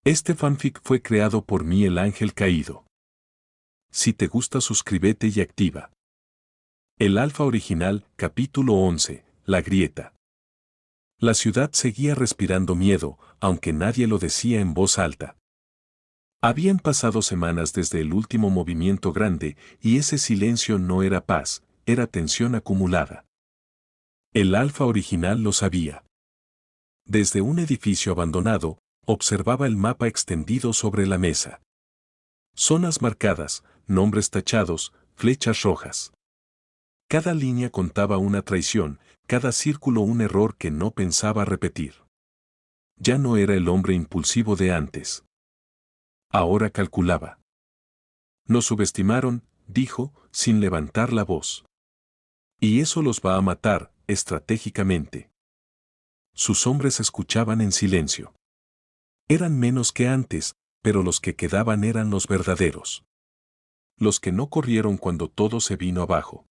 Este fanfic fue creado por mí, el ángel caído. Si te gusta, suscríbete y activa. El alfa original, capítulo 11, La grieta. La ciudad seguía respirando miedo, aunque nadie lo decía en voz alta. Habían pasado semanas desde el último movimiento grande, y ese silencio no era paz, era tensión acumulada. El alfa original lo sabía. Desde un edificio abandonado, observaba el mapa extendido sobre la mesa. Zonas marcadas, nombres tachados, flechas rojas. Cada línea contaba una traición, cada círculo un error que no pensaba repetir. Ya no era el hombre impulsivo de antes. Ahora calculaba. Nos subestimaron, dijo, sin levantar la voz. Y eso los va a matar, estratégicamente. Sus hombres escuchaban en silencio. Eran menos que antes, pero los que quedaban eran los verdaderos. Los que no corrieron cuando todo se vino abajo.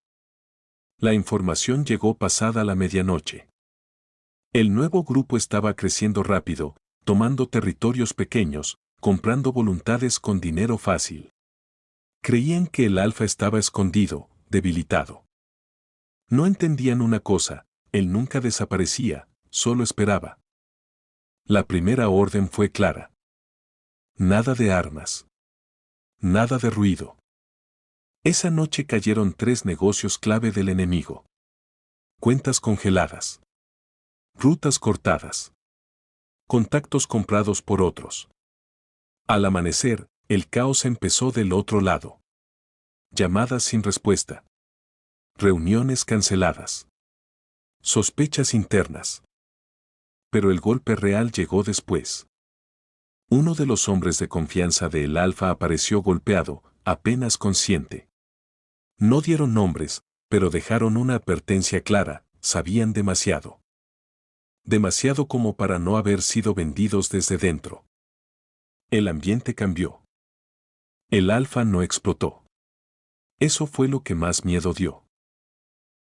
La información llegó pasada la medianoche. El nuevo grupo estaba creciendo rápido, tomando territorios pequeños, comprando voluntades con dinero fácil. Creían que el alfa estaba escondido, debilitado. No entendían una cosa, él nunca desaparecía, solo esperaba. La primera orden fue clara. Nada de armas. Nada de ruido. Esa noche cayeron 3 negocios clave del enemigo. Cuentas congeladas. Rutas cortadas. Contactos comprados por otros. Al amanecer, el caos empezó del otro lado. Llamadas sin respuesta. Reuniones canceladas. Sospechas internas. Pero el golpe real llegó después. Uno de los hombres de confianza de El Alfa apareció golpeado, apenas consciente. No dieron nombres, pero dejaron una advertencia clara, sabían demasiado. Demasiado como para no haber sido vendidos desde dentro. El ambiente cambió. El alfa no explotó. Eso fue lo que más miedo dio.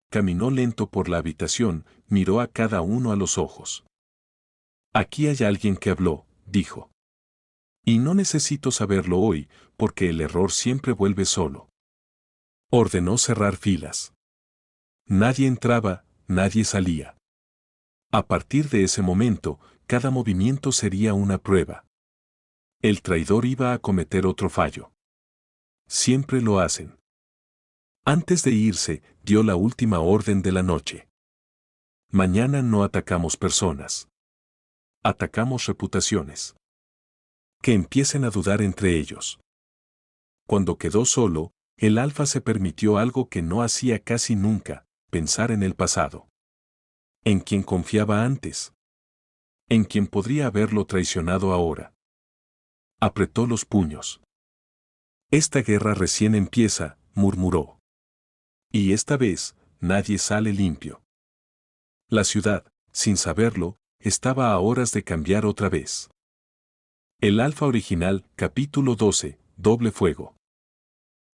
Caminó lento por la habitación, miró a cada uno a los ojos. Aquí hay alguien que habló, dijo. Y no necesito saberlo hoy, porque el error siempre vuelve solo. Ordenó cerrar filas. Nadie entraba, nadie salía. A partir de ese momento, cada movimiento sería una prueba. El traidor iba a cometer otro fallo. Siempre lo hacen. Antes de irse, dio la última orden de la noche. Mañana no atacamos personas. Atacamos reputaciones. Que empiecen a dudar entre ellos. Cuando quedó solo, el alfa se permitió algo que no hacía casi nunca, pensar en el pasado. ¿En quién confiaba antes? ¿En quién podría haberlo traicionado ahora? Apretó los puños. Esta guerra recién empieza, murmuró. Y esta vez, nadie sale limpio. La ciudad, sin saberlo, estaba a horas de cambiar otra vez. El alfa original, capítulo 12, doble fuego.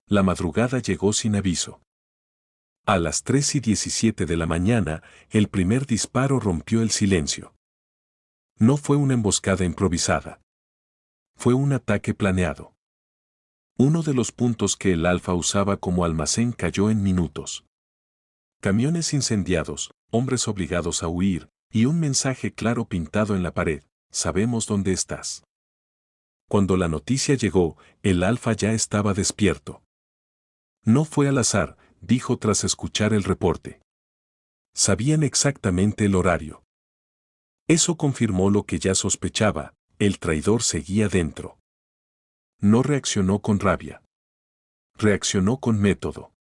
La madrugada llegó sin aviso. A las 3:17 de la mañana, el primer disparo rompió el silencio. No fue una emboscada improvisada. Fue un ataque planeado. Uno de los puntos que el alfa usaba como almacén cayó en minutos. Camiones incendiados, hombres obligados a huir, y un mensaje claro pintado en la pared: sabemos dónde estás. Cuando la noticia llegó, el alfa ya estaba despierto. No fue al azar, dijo tras escuchar el reporte. Sabían exactamente el horario. Eso confirmó lo que ya sospechaba: el traidor seguía dentro. No reaccionó con rabia. Reaccionó con método.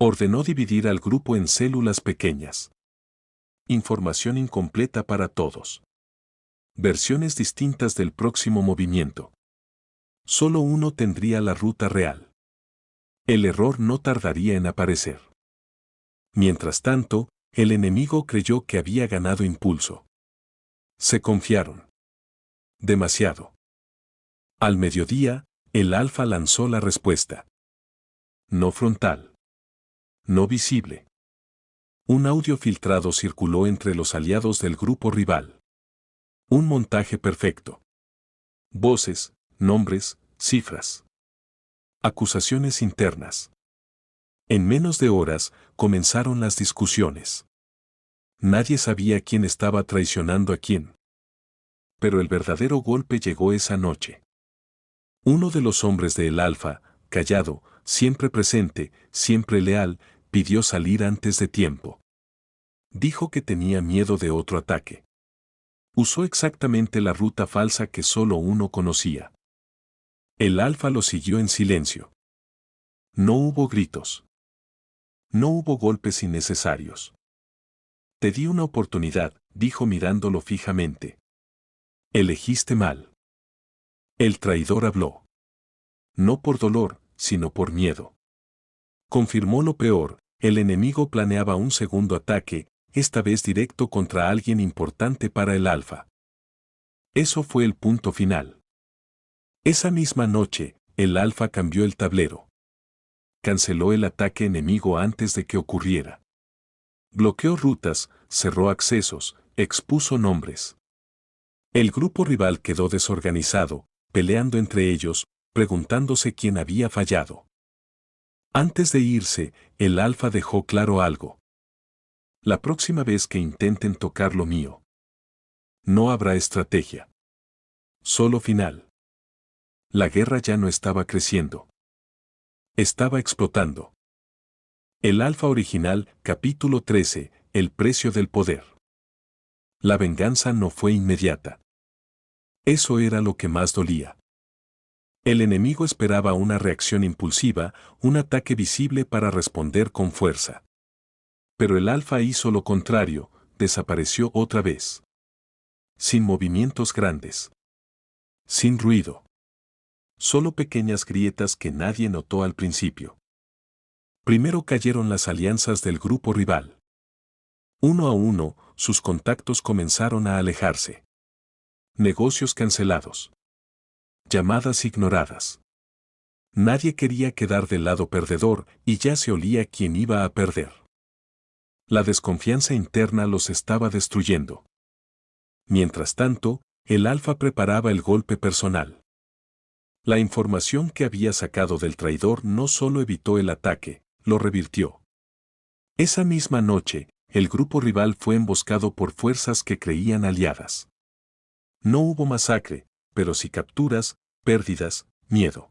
Ordenó dividir al grupo en células pequeñas. Información incompleta para todos. Versiones distintas del próximo movimiento. Solo uno tendría la ruta real. El error no tardaría en aparecer. Mientras tanto, el enemigo creyó que había ganado impulso. Se confiaron. Demasiado. Al mediodía, el alfa lanzó la respuesta. No frontal. No visible. Un audio filtrado circuló entre los aliados del grupo rival. Un montaje perfecto. Voces, nombres, cifras. Acusaciones internas. En menos de horas, comenzaron las discusiones. Nadie sabía quién estaba traicionando a quién. Pero el verdadero golpe llegó esa noche. Uno de los hombres de El Alfa, callado, siempre presente, siempre leal, pidió salir antes de tiempo. Dijo que tenía miedo de otro ataque. Usó exactamente la ruta falsa que solo uno conocía. El Alfa lo siguió en silencio. No hubo gritos. No hubo golpes innecesarios. Te di una oportunidad, dijo mirándolo fijamente. Elegiste mal. El traidor habló. No por dolor, sino por miedo. Confirmó lo peor, el enemigo planeaba un segundo ataque, esta vez directo contra alguien importante para el Alfa. Eso fue el punto final. Esa misma noche, el Alfa cambió el tablero. Canceló el ataque enemigo antes de que ocurriera. Bloqueó rutas, cerró accesos, expuso nombres. El grupo rival quedó desorganizado, peleando entre ellos, preguntándose quién había fallado. Antes de irse, el Alfa dejó claro algo. La próxima vez que intenten tocar lo mío, no habrá estrategia. Solo final. La guerra ya no estaba creciendo. Estaba explotando. El Alfa original, capítulo 13, el precio del poder. La venganza no fue inmediata. Eso era lo que más dolía. El enemigo esperaba una reacción impulsiva, un ataque visible para responder con fuerza. Pero el Alfa hizo lo contrario, desapareció otra vez. Sin movimientos grandes. Sin ruido. Solo pequeñas grietas que nadie notó al principio. Primero cayeron las alianzas del grupo rival. Uno a uno, sus contactos comenzaron a alejarse. Negocios cancelados. Llamadas ignoradas. Nadie quería quedar del lado perdedor y ya se olía quién iba a perder. La desconfianza interna los estaba destruyendo. Mientras tanto, el Alfa preparaba el golpe personal. La información que había sacado del traidor no solo evitó el ataque, lo revirtió. Esa misma noche, el grupo rival fue emboscado por fuerzas que creían aliadas. No hubo masacre, pero sí capturas, pérdidas, miedo.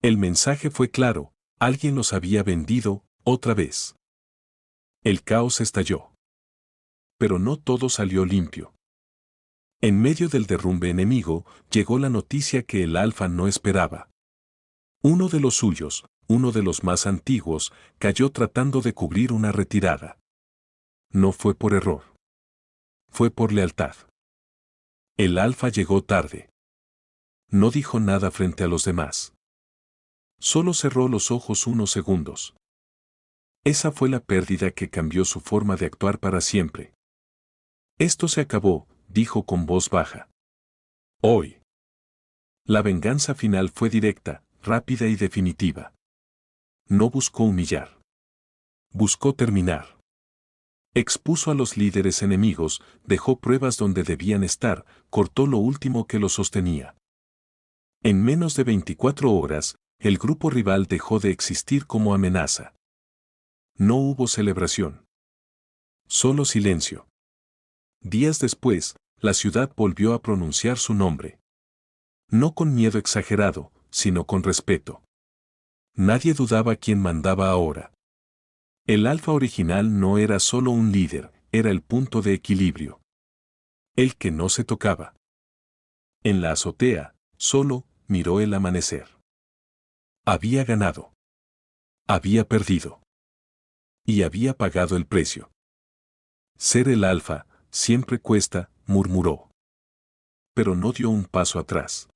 El mensaje fue claro, alguien los había vendido, otra vez. El caos estalló. Pero no todo salió limpio. En medio del derrumbe enemigo, llegó la noticia que el Alfa no esperaba. Uno de los suyos, uno de los más antiguos, cayó tratando de cubrir una retirada. No fue por error. Fue por lealtad. El Alfa llegó tarde. No dijo nada frente a los demás. Solo cerró los ojos unos segundos. Esa fue la pérdida que cambió su forma de actuar para siempre. Esto se acabó, dijo con voz baja. Hoy. La venganza final fue directa, rápida y definitiva. No buscó humillar. Buscó terminar. Expuso a los líderes enemigos, dejó pruebas donde debían estar, cortó lo último que los sostenía. En menos de 24 horas, el grupo rival dejó de existir como amenaza. No hubo celebración. Solo silencio. Días después, la ciudad volvió a pronunciar su nombre. No con miedo exagerado, sino con respeto. Nadie dudaba quién mandaba ahora. El Alfa original no era solo un líder, era el punto de equilibrio. El que no se tocaba. En la azotea, solo, miró el amanecer. Había ganado. Había perdido. Y había pagado el precio. Ser el Alfa, siempre cuesta, murmuró. Pero no dio un paso atrás.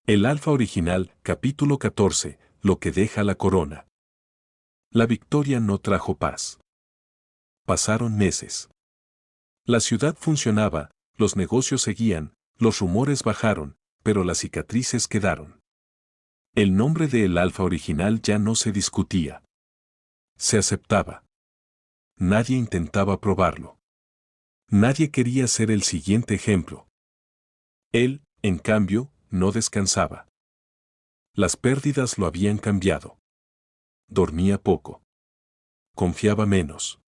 El Alfa original, capítulo 14, lo que deja la corona. La victoria no trajo paz. Pasaron meses. La ciudad funcionaba, los negocios seguían, los rumores bajaron, pero las cicatrices quedaron. El nombre de El Alfa original ya no se discutía. Se aceptaba. Nadie intentaba probarlo. Nadie quería ser el siguiente ejemplo. Él, En cambio, no descansaba. Las pérdidas lo habían cambiado. Dormía poco. Confiaba menos.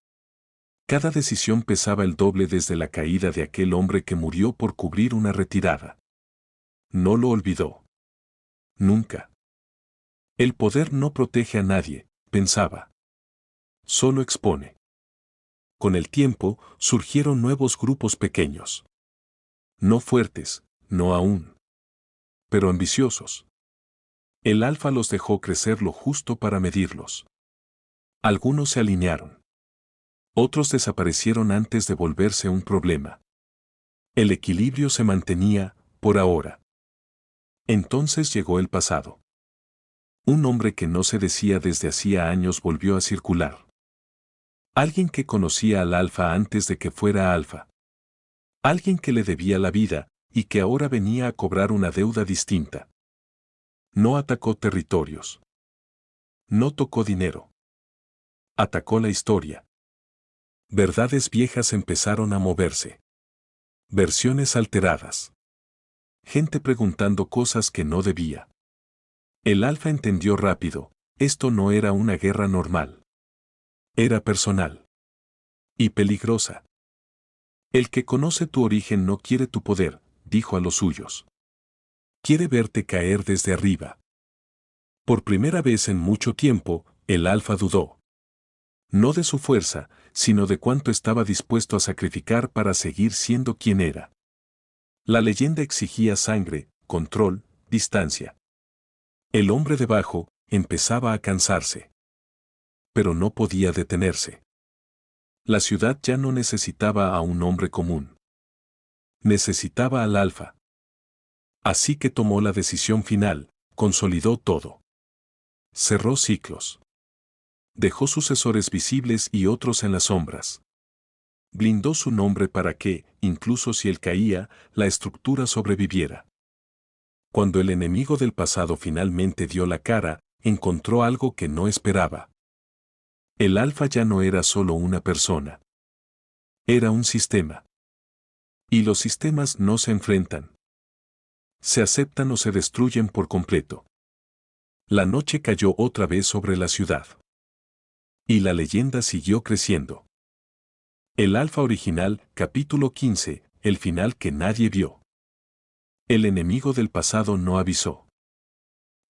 Cada decisión pesaba el doble desde la caída de aquel hombre que murió por cubrir una retirada. No lo olvidó. Nunca. El poder no protege a nadie, pensaba. Solo expone. Con el tiempo, surgieron nuevos grupos pequeños. No fuertes, no aún. Pero ambiciosos. El alfa los dejó crecer lo justo para medirlos. Algunos se alinearon. Otros desaparecieron antes de volverse un problema. El equilibrio se mantenía, por ahora. Entonces llegó el pasado. Un nombre que no se decía desde hacía años volvió a circular. Alguien que conocía al alfa antes de que fuera alfa. Alguien que le debía la vida, y que ahora venía a cobrar una deuda distinta. No atacó territorios. No tocó dinero. Atacó la historia. Verdades viejas empezaron a moverse. Versiones alteradas. Gente preguntando cosas que no debía. El alfa entendió rápido, esto no era una guerra normal. Era personal. Y peligrosa. El que conoce tu origen no quiere tu poder, dijo a los suyos. Quiere verte caer desde arriba. Por primera vez en mucho tiempo, el alfa dudó. No de su fuerza, sino de cuánto estaba dispuesto a sacrificar para seguir siendo quien era. La leyenda exigía sangre, control, distancia. El hombre debajo empezaba a cansarse. Pero no podía detenerse. La ciudad ya no necesitaba a un hombre común. Necesitaba al alfa. Así que tomó la decisión final, consolidó todo. Cerró ciclos. Dejó sucesores visibles y otros en las sombras. Blindó su nombre para que, incluso si él caía, la estructura sobreviviera. Cuando el enemigo del pasado finalmente dio la cara, encontró algo que no esperaba. El alfa ya no era solo una persona. Era un sistema. Y los sistemas no se enfrentan. Se aceptan o se destruyen por completo. La noche cayó otra vez sobre la ciudad. Y la leyenda siguió creciendo. El alfa original, capítulo 15, el final que nadie vio. El enemigo del pasado no avisó.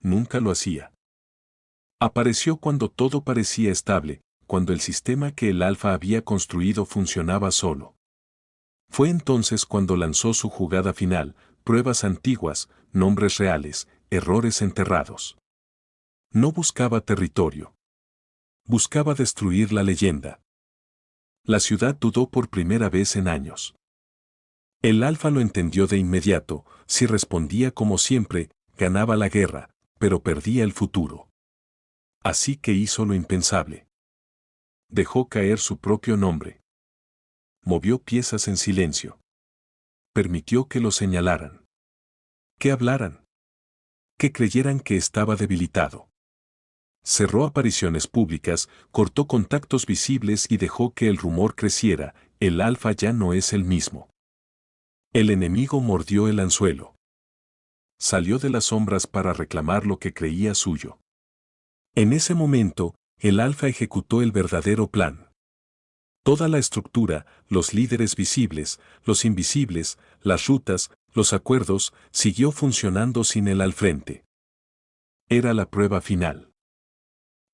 Nunca lo hacía. Apareció cuando todo parecía estable, cuando el sistema que el alfa había construido funcionaba solo. Fue entonces cuando lanzó su jugada final, pruebas antiguas, nombres reales, errores enterrados. No buscaba territorio. Buscaba destruir la leyenda. La ciudad dudó por primera vez en años. El alfa lo entendió de inmediato, si respondía como siempre, ganaba la guerra, pero perdía el futuro. Así que hizo lo impensable. Dejó caer su propio nombre. Movió piezas en silencio. Permitió que lo señalaran. Que hablaran. Que creyeran que estaba debilitado. Cerró apariciones públicas, cortó contactos visibles y dejó que el rumor creciera, el alfa ya no es el mismo. El enemigo mordió el anzuelo. Salió de las sombras para reclamar lo que creía suyo. En ese momento, el alfa ejecutó el verdadero plan. Toda la estructura, los líderes visibles, los invisibles, las rutas, los acuerdos, siguió funcionando sin él al frente. Era la prueba final.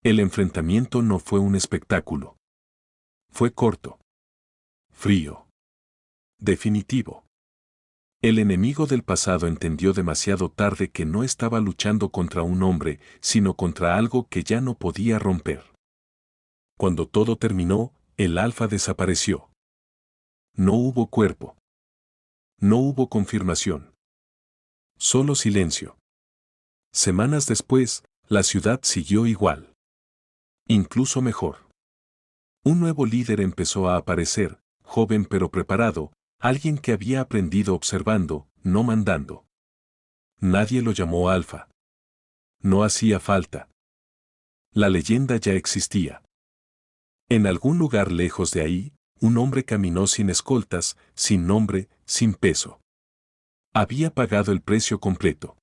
El enfrentamiento no fue un espectáculo. Fue corto. Frío. Definitivo. El enemigo del pasado entendió demasiado tarde que no estaba luchando contra un hombre, sino contra algo que ya no podía romper. Cuando todo terminó, el alfa desapareció. No hubo cuerpo. No hubo confirmación. Solo silencio. Semanas después, la ciudad siguió igual. Incluso mejor. Un nuevo líder empezó a aparecer, joven pero preparado, alguien que había aprendido observando, no mandando. Nadie lo llamó alfa. No hacía falta. La leyenda ya existía. En algún lugar lejos de ahí, un hombre caminó sin escoltas, sin nombre, sin peso. Había pagado el precio completo.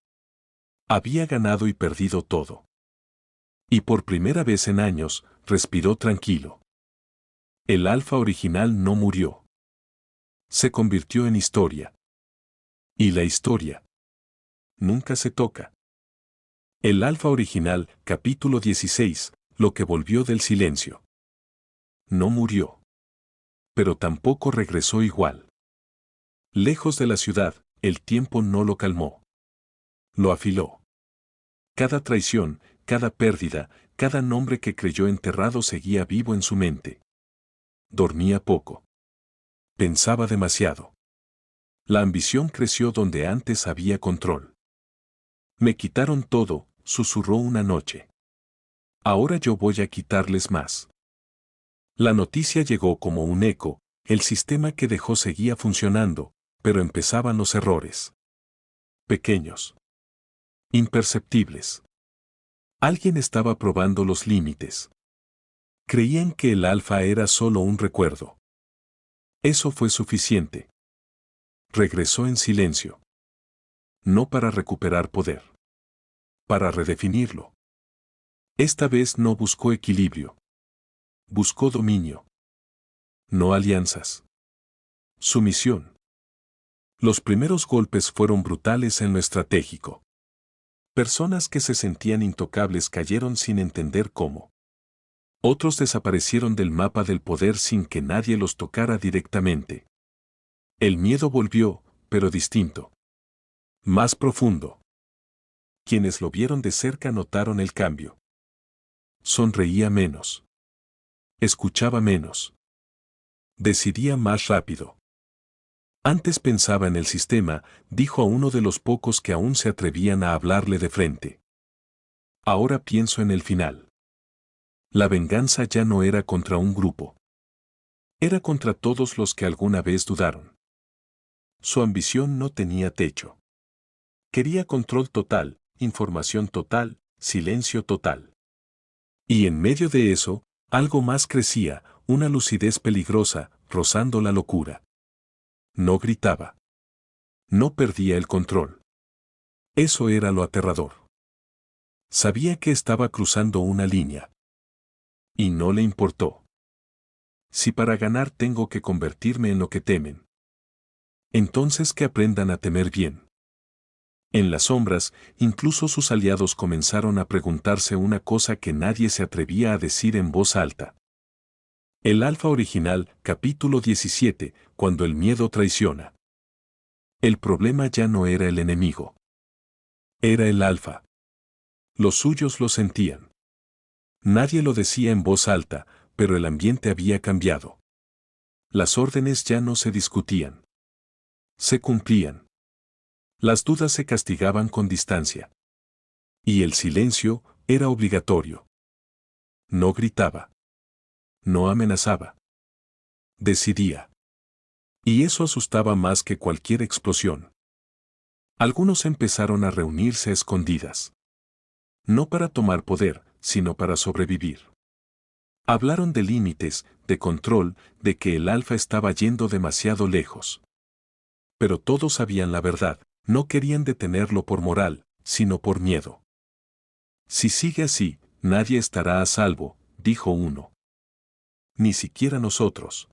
Había ganado y perdido todo. Y por primera vez en años, respiró tranquilo. El Alfa original no murió. Se convirtió en historia. Y la historia nunca se toca. El Alfa original, capítulo 16, lo que volvió del silencio. No murió. Pero tampoco regresó igual. Lejos de la ciudad, el tiempo no lo calmó. Lo afiló. Cada traición, cada pérdida, cada nombre que creyó enterrado seguía vivo en su mente. Dormía poco. Pensaba demasiado. La ambición creció donde antes había control. Me quitaron todo, susurró una noche. Ahora yo voy a quitarles más. La noticia llegó como un eco, el sistema que dejó seguía funcionando, pero empezaban los errores. Pequeños. Imperceptibles. Alguien estaba probando los límites. Creían que el alfa era solo un recuerdo. Eso fue suficiente. Regresó en silencio. No para recuperar poder. Para redefinirlo. Esta vez no buscó equilibrio. Buscó dominio. No alianzas. Sumisión. Los primeros golpes fueron brutales en lo estratégico. Personas que se sentían intocables cayeron sin entender cómo. Otros desaparecieron del mapa del poder sin que nadie los tocara directamente. El miedo volvió, pero distinto. Más profundo. Quienes lo vieron de cerca notaron el cambio. Sonreía menos. Escuchaba menos. Decidía más rápido. Antes pensaba en el sistema, dijo a uno de los pocos que aún se atrevían a hablarle de frente. Ahora pienso en el final. La venganza ya no era contra un grupo. Era contra todos los que alguna vez dudaron. Su ambición no tenía techo. Quería control total, información total, silencio total. Y en medio de eso, algo más crecía, una lucidez peligrosa, rozando la locura. No gritaba. No perdía el control. Eso era lo aterrador. Sabía que estaba cruzando una línea. Y no le importó. Si para ganar tengo que convertirme en lo que temen. Entonces que aprendan a temer bien. En las sombras, incluso sus aliados comenzaron a preguntarse una cosa que nadie se atrevía a decir en voz alta. El Alfa original, capítulo 17, cuando el miedo traiciona. El problema ya no era el enemigo. Era el Alfa. Los suyos lo sentían. Nadie lo decía en voz alta, pero el ambiente había cambiado. Las órdenes ya no se discutían. Se cumplían. Las dudas se castigaban con distancia. Y el silencio era obligatorio. No gritaba. No amenazaba. Decidía. Y eso asustaba más que cualquier explosión. Algunos empezaron a reunirse a escondidas. No para tomar poder, sino para sobrevivir. Hablaron de límites, de control, de que el alfa estaba yendo demasiado lejos. Pero todos sabían la verdad, no querían detenerlo por moral, sino por miedo. Si sigue así, nadie estará a salvo, dijo uno. Ni siquiera nosotros.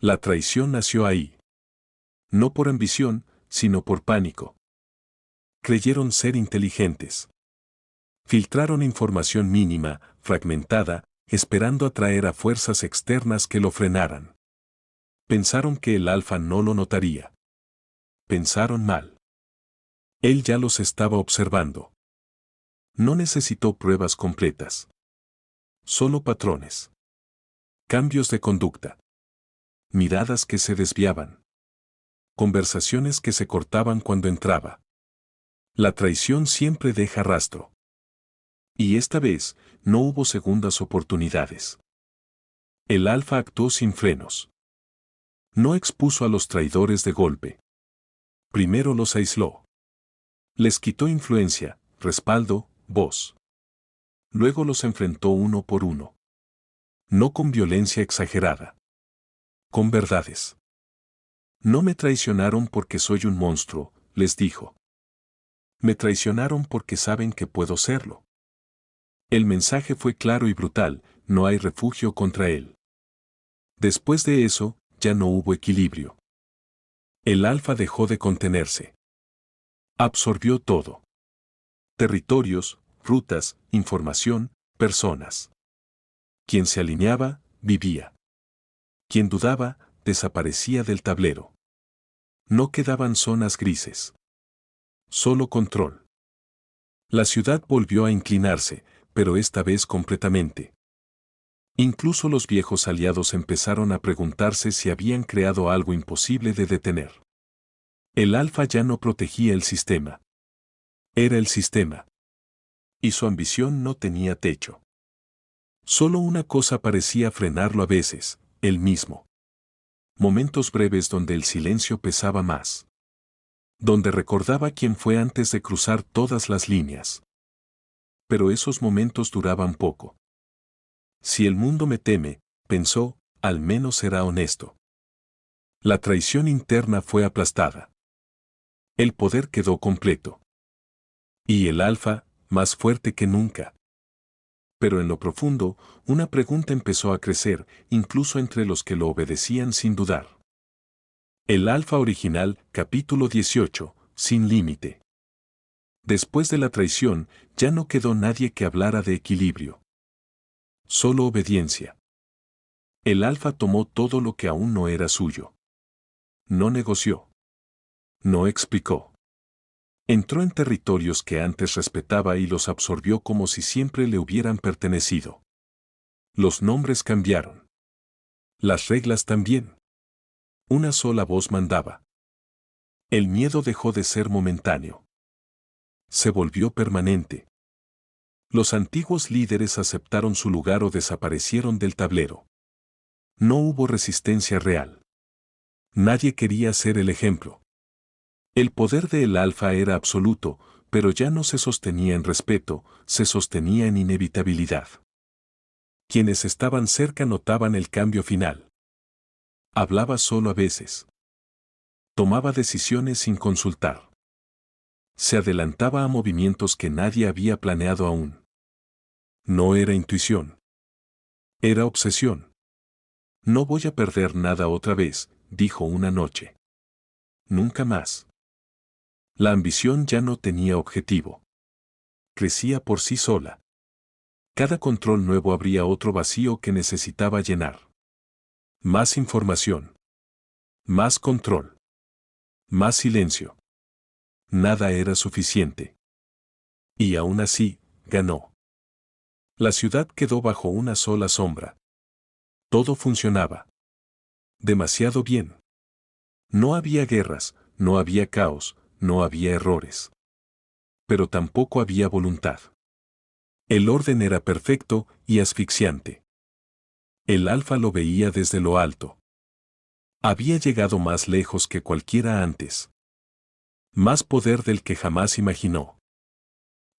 La traición nació ahí. No por ambición, sino por pánico. Creyeron ser inteligentes. Filtraron información mínima, fragmentada, esperando atraer a fuerzas externas que lo frenaran. Pensaron que el alfa no lo notaría. Pensaron mal. Él ya los estaba observando. No necesitó pruebas completas. Solo patrones. Cambios de conducta. Miradas que se desviaban. Conversaciones que se cortaban cuando entraba. La traición siempre deja rastro. Y esta vez, no hubo segundas oportunidades. El alfa actuó sin frenos. No expuso a los traidores de golpe. Primero los aisló. Les quitó influencia, respaldo, voz. Luego los enfrentó uno por uno. No con violencia exagerada. Con verdades. No me traicionaron porque soy un monstruo, les dijo. Me traicionaron porque saben que puedo serlo. El mensaje fue claro y brutal, no hay refugio contra él. Después de eso, ya no hubo equilibrio. El alfa dejó de contenerse. Absorbió todo. Territorios, rutas, información, personas. Quien se alineaba, vivía. Quien dudaba, desaparecía del tablero. No quedaban zonas grises. Solo control. La ciudad volvió a inclinarse, pero esta vez completamente. Incluso los viejos aliados empezaron a preguntarse si habían creado algo imposible de detener. El alfa ya no protegía el sistema. Era el sistema. Y su ambición no tenía techo. Solo una cosa parecía frenarlo a veces, él mismo. Momentos breves donde el silencio pesaba más. Donde recordaba quién fue antes de cruzar todas las líneas. Pero esos momentos duraban poco. Si el mundo me teme, pensó, al menos será honesto. La traición interna fue aplastada. El poder quedó completo. Y el alfa, más fuerte que nunca. Pero en lo profundo, una pregunta empezó a crecer, incluso entre los que lo obedecían sin dudar. El alfa original, capítulo 18, sin límite. Después de la traición, ya no quedó nadie que hablara de equilibrio. Solo obediencia. El alfa tomó todo lo que aún no era suyo. No negoció. No explicó. Entró en territorios que antes respetaba y los absorbió como si siempre le hubieran pertenecido. Los nombres cambiaron. Las reglas también. Una sola voz mandaba. El miedo dejó de ser momentáneo. Se volvió permanente. Los antiguos líderes aceptaron su lugar o desaparecieron del tablero. No hubo resistencia real. Nadie quería ser el ejemplo. El poder del alfa era absoluto, pero ya no se sostenía en respeto, se sostenía en inevitabilidad. Quienes estaban cerca notaban el cambio final. Hablaba solo a veces. Tomaba decisiones sin consultar. Se adelantaba a movimientos que nadie había planeado aún. No era intuición. Era obsesión. No voy a perder nada otra vez, dijo una noche. Nunca más. La ambición ya no tenía objetivo. Crecía por sí sola. Cada control nuevo abría otro vacío que necesitaba llenar. Más información. Más control. Más silencio. Nada era suficiente. Y aún así, ganó. La ciudad quedó bajo una sola sombra. Todo funcionaba. Demasiado bien. No había guerras, no había caos, no había errores. Pero tampoco había voluntad. El orden era perfecto y asfixiante. El alfa lo veía desde lo alto. Había llegado más lejos que cualquiera antes. Más poder del que jamás imaginó.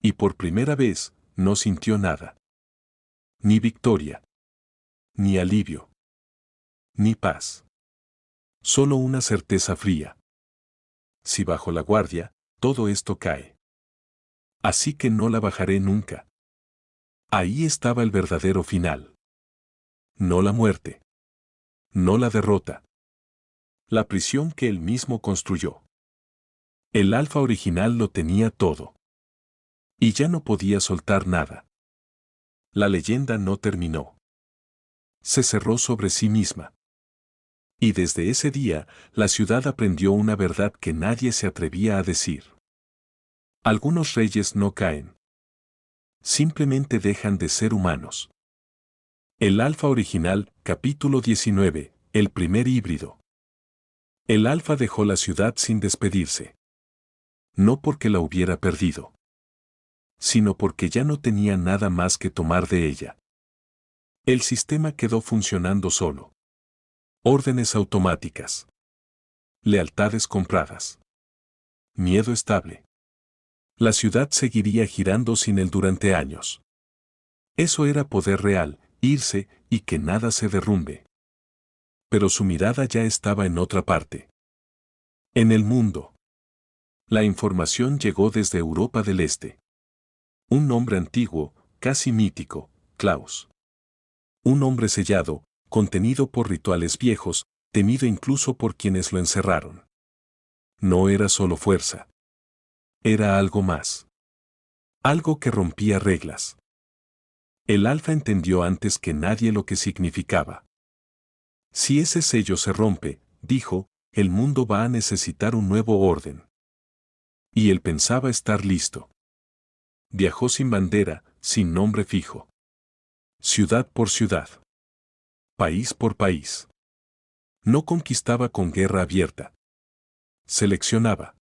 Y por primera vez, no sintió nada. Ni victoria. Ni alivio. Ni paz. Solo una certeza fría. Si bajo la guardia, todo esto cae. Así que no la bajaré nunca. Ahí estaba el verdadero final. No la muerte. No la derrota. La prisión que él mismo construyó. El alfa original lo tenía todo. Y ya no podía soltar nada. La leyenda no terminó. Se cerró sobre sí misma. Y desde ese día, la ciudad aprendió una verdad que nadie se atrevía a decir. Algunos reyes no caen. Simplemente dejan de ser humanos. El alfa original, capítulo 19, el primer híbrido. El alfa dejó la ciudad sin despedirse. No porque la hubiera perdido, sino porque ya no tenía nada más que tomar de ella. El sistema quedó funcionando solo. Órdenes automáticas. Lealtades compradas. Miedo estable. La ciudad seguiría girando sin él durante años. Eso era poder real, irse y que nada se derrumbe. Pero su mirada ya estaba en otra parte. En el mundo. La información llegó desde Europa del Este. Un nombre antiguo, casi mítico, Klaus. Un hombre sellado, contenido por rituales viejos, temido incluso por quienes lo encerraron. No era solo fuerza. Era algo más. Algo que rompía reglas. El Alfa entendió antes que nadie lo que significaba. Si ese sello se rompe, dijo, el mundo va a necesitar un nuevo orden. Y él pensaba estar listo. Viajó sin bandera, sin nombre fijo. Ciudad por ciudad. País por país. No conquistaba con guerra abierta. Seleccionaba.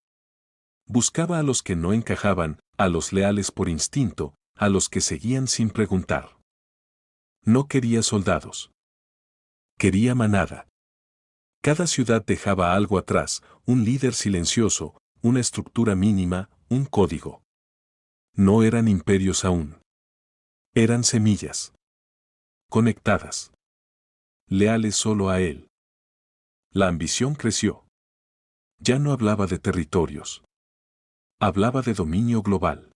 Buscaba a los que no encajaban, a los leales por instinto, a los que seguían sin preguntar. No quería soldados. Quería manada. Cada ciudad dejaba algo atrás, un líder silencioso, una estructura mínima, un código. No eran imperios aún. Eran semillas. Conectadas. Leales solo a él. La ambición creció. Ya no hablaba de territorios. Hablaba de dominio global.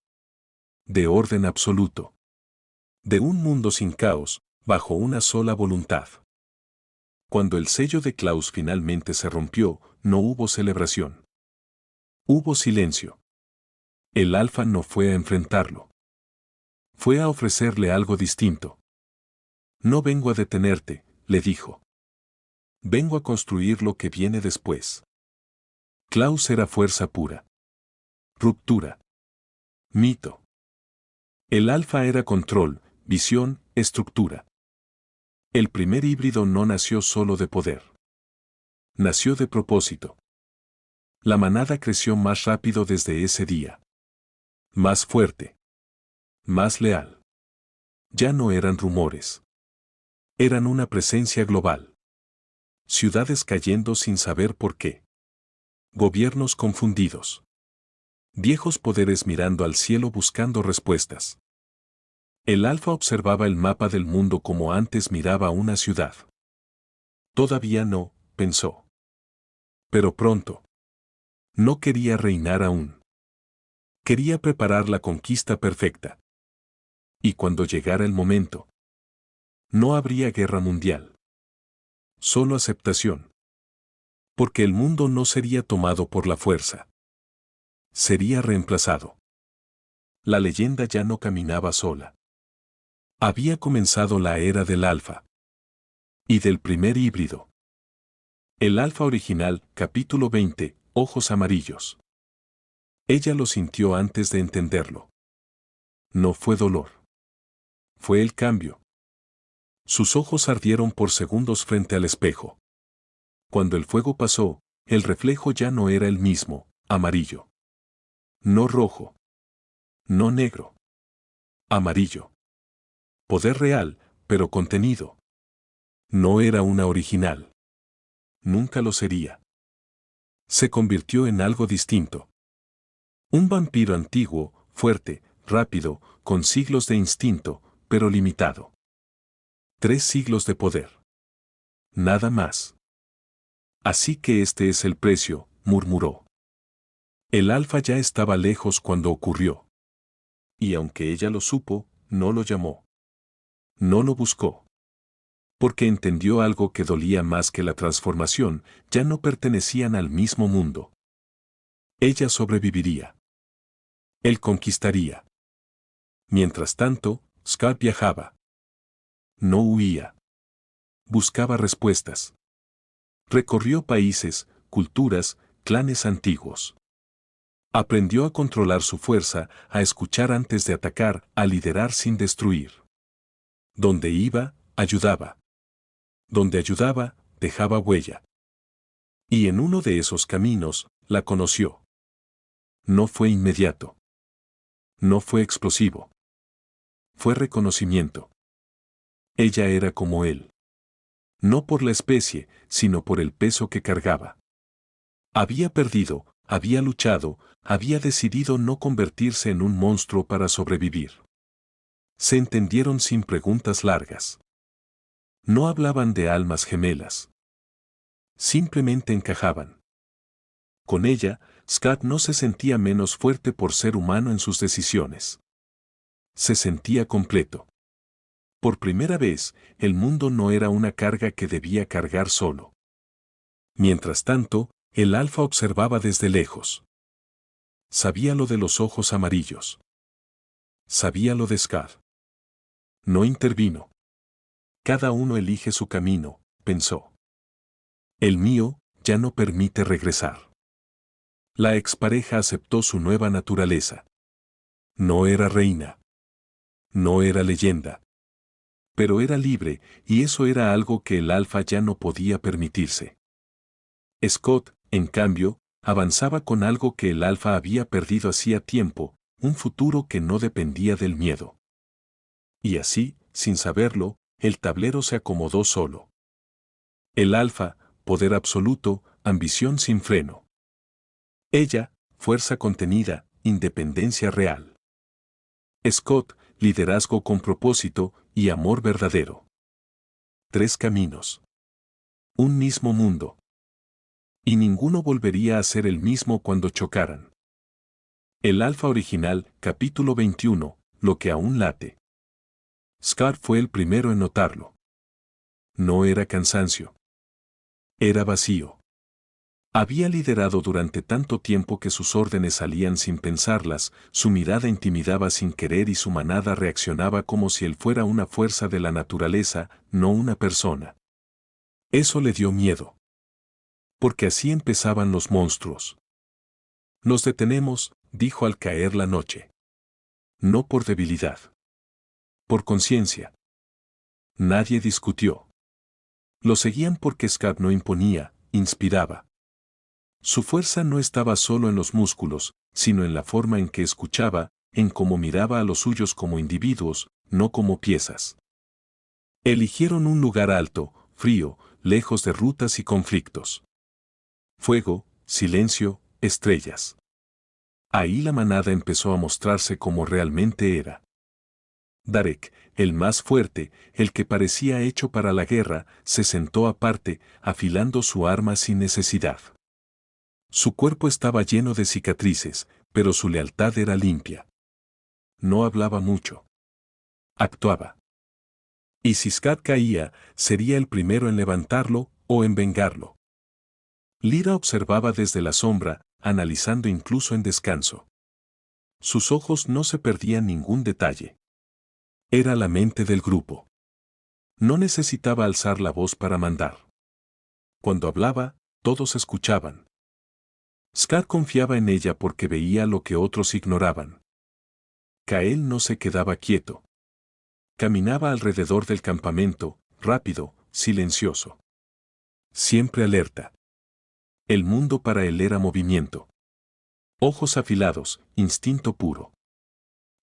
De orden absoluto. De un mundo sin caos, bajo una sola voluntad. Cuando el sello de Klaus finalmente se rompió, no hubo celebración. Hubo silencio. El Alfa no fue a enfrentarlo. Fue a ofrecerle algo distinto. No vengo a detenerte, le dijo. Vengo a construir lo que viene después. Klaus era fuerza pura. Ruptura. Mito. El Alfa era control, visión, estructura. El primer híbrido no nació solo de poder. Nació de propósito. La manada creció más rápido desde ese día. Más fuerte. Más leal. Ya no eran rumores. Eran una presencia global. Ciudades cayendo sin saber por qué. Gobiernos confundidos. Viejos poderes mirando al cielo buscando respuestas. El Alfa observaba el mapa del mundo como antes miraba una ciudad. Todavía no, pensó. Pero pronto. No quería reinar aún. Quería preparar la conquista perfecta. Y cuando llegara el momento, no habría guerra mundial. Solo aceptación. Porque el mundo no sería tomado por la fuerza. Sería reemplazado. La leyenda ya no caminaba sola. Había comenzado la era del Alfa. Y del primer híbrido. El Alfa original, capítulo 20, ojos amarillos. Ella lo sintió antes de entenderlo. No fue dolor. Fue el cambio. Sus ojos ardieron por segundos frente al espejo. Cuando el fuego pasó, el reflejo ya no era el mismo, amarillo. No rojo. No negro. Amarillo. Poder real, pero contenido. No era una original. Nunca lo sería. Se convirtió en algo distinto. Un vampiro antiguo, fuerte, rápido, con siglos de instinto, pero limitado. 3 siglos de poder. Nada más. Así que este es el precio, murmuró. El Alfa ya estaba lejos cuando ocurrió. Y aunque ella lo supo, no lo llamó. No lo buscó. Porque entendió algo que dolía más que la transformación, ya no pertenecían al mismo mundo. Ella sobreviviría. Él conquistaría. Mientras tanto, Scar viajaba. No huía. Buscaba respuestas. Recorrió países, culturas, clanes antiguos. Aprendió a controlar su fuerza, a escuchar antes de atacar, a liderar sin destruir. Donde iba, ayudaba. Donde ayudaba, dejaba huella. Y en uno de esos caminos, la conoció. No fue inmediato. No fue explosivo. Fue reconocimiento. Ella era como él. No por la especie, sino por el peso que cargaba. Había perdido, había luchado, había decidido no convertirse en un monstruo para sobrevivir. Se entendieron sin preguntas largas. No hablaban de almas gemelas. Simplemente encajaban. Con ella, Scott no se sentía menos fuerte por ser humano en sus decisiones. Se sentía completo. Por primera vez, el mundo no era una carga que debía cargar solo. Mientras tanto, el alfa observaba desde lejos. Sabía lo de los ojos amarillos. Sabía lo de Scott. No intervino. Cada uno elige su camino, pensó. El mío ya no permite regresar. La expareja aceptó su nueva naturaleza. No era reina. No era leyenda. Pero era libre, y eso era algo que el alfa ya no podía permitirse. Scott, en cambio, avanzaba con algo que el alfa había perdido hacía tiempo, un futuro que no dependía del miedo. Y así, sin saberlo, el tablero se acomodó solo. El alfa, poder absoluto, ambición sin freno. Ella, fuerza contenida, independencia real. Scott, liderazgo con propósito y amor verdadero. 3 caminos. Un mismo mundo. Y ninguno volvería a ser el mismo cuando chocaran. El alfa original, capítulo 21, lo que aún late. Scott fue el primero en notarlo. No era cansancio. Era vacío. Había liderado durante tanto tiempo que sus órdenes salían sin pensarlas, su mirada intimidaba sin querer y su manada reaccionaba como si él fuera una fuerza de la naturaleza, no una persona. Eso le dio miedo. Porque así empezaban los monstruos. Nos detenemos, dijo al caer la noche. No por debilidad. Por conciencia. Nadie discutió. Lo seguían porque Scott no imponía, inspiraba. Su fuerza no estaba solo en los músculos, sino en la forma en que escuchaba, en cómo miraba a los suyos como individuos, no como piezas. Eligieron un lugar alto, frío, lejos de rutas y conflictos. Fuego, silencio, estrellas. Ahí la manada empezó a mostrarse como realmente era. Darek, el más fuerte, el que parecía hecho para la guerra, se sentó aparte, afilando su arma sin necesidad. Su cuerpo estaba lleno de cicatrices, pero su lealtad era limpia. No hablaba mucho. Actuaba. Y si Scott caía, sería el primero en levantarlo o en vengarlo. Lyra observaba desde la sombra, analizando incluso en descanso. Sus ojos no se perdían ningún detalle. Era la mente del grupo. No necesitaba alzar la voz para mandar. Cuando hablaba, todos escuchaban. Scott confiaba en ella porque veía lo que otros ignoraban. Kael no se quedaba quieto. Caminaba alrededor del campamento, rápido, silencioso. Siempre alerta. El mundo para él era movimiento. Ojos afilados, instinto puro.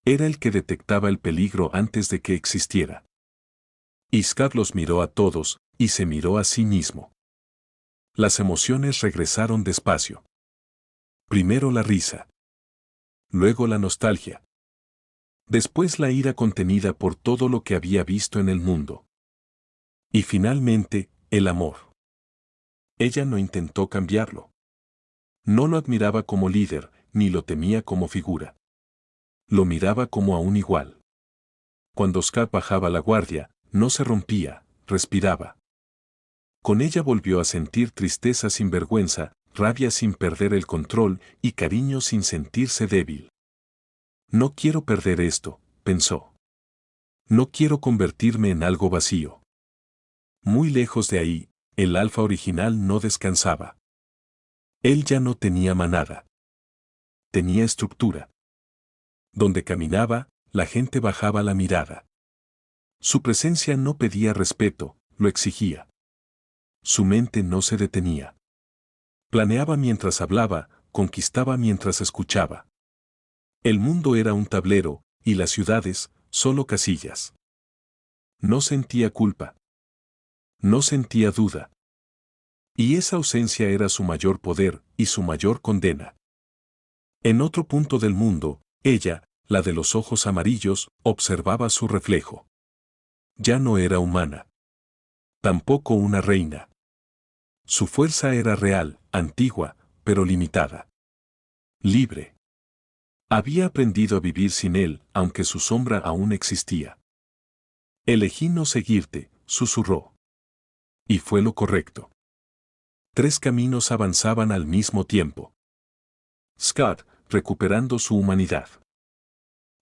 Era el que detectaba el peligro antes de que existiera. Scott los miró a todos, y se miró a sí mismo. Las emociones regresaron despacio. Primero la risa. Luego la nostalgia. Después la ira contenida por todo lo que había visto en el mundo. Y finalmente, el amor. Ella no intentó cambiarlo. No lo admiraba como líder, ni lo temía como figura. Lo miraba como a un igual. Cuando Scott bajaba la guardia, no se rompía, respiraba. Con ella volvió a sentir tristeza sin vergüenza, rabia sin perder el control y cariño sin sentirse débil. No quiero perder esto, pensó. No quiero convertirme en algo vacío. Muy lejos de ahí, el alfa original no descansaba. Él ya no tenía manada. Tenía estructura. Donde caminaba, la gente bajaba la mirada. Su presencia no pedía respeto, lo exigía. Su mente no se detenía. Planeaba mientras hablaba, conquistaba mientras escuchaba. El mundo era un tablero, y las ciudades, solo casillas. No sentía culpa. No sentía duda. Y esa ausencia era su mayor poder y su mayor condena. En otro punto del mundo, ella, la de los ojos amarillos, observaba su reflejo. Ya no era humana. Tampoco una reina. Su fuerza era real, antigua, pero limitada. Libre. Había aprendido a vivir sin él, aunque su sombra aún existía. Elegí no seguirte, susurró. Y fue lo correcto. 3 caminos avanzaban al mismo tiempo. Scott, recuperando su humanidad.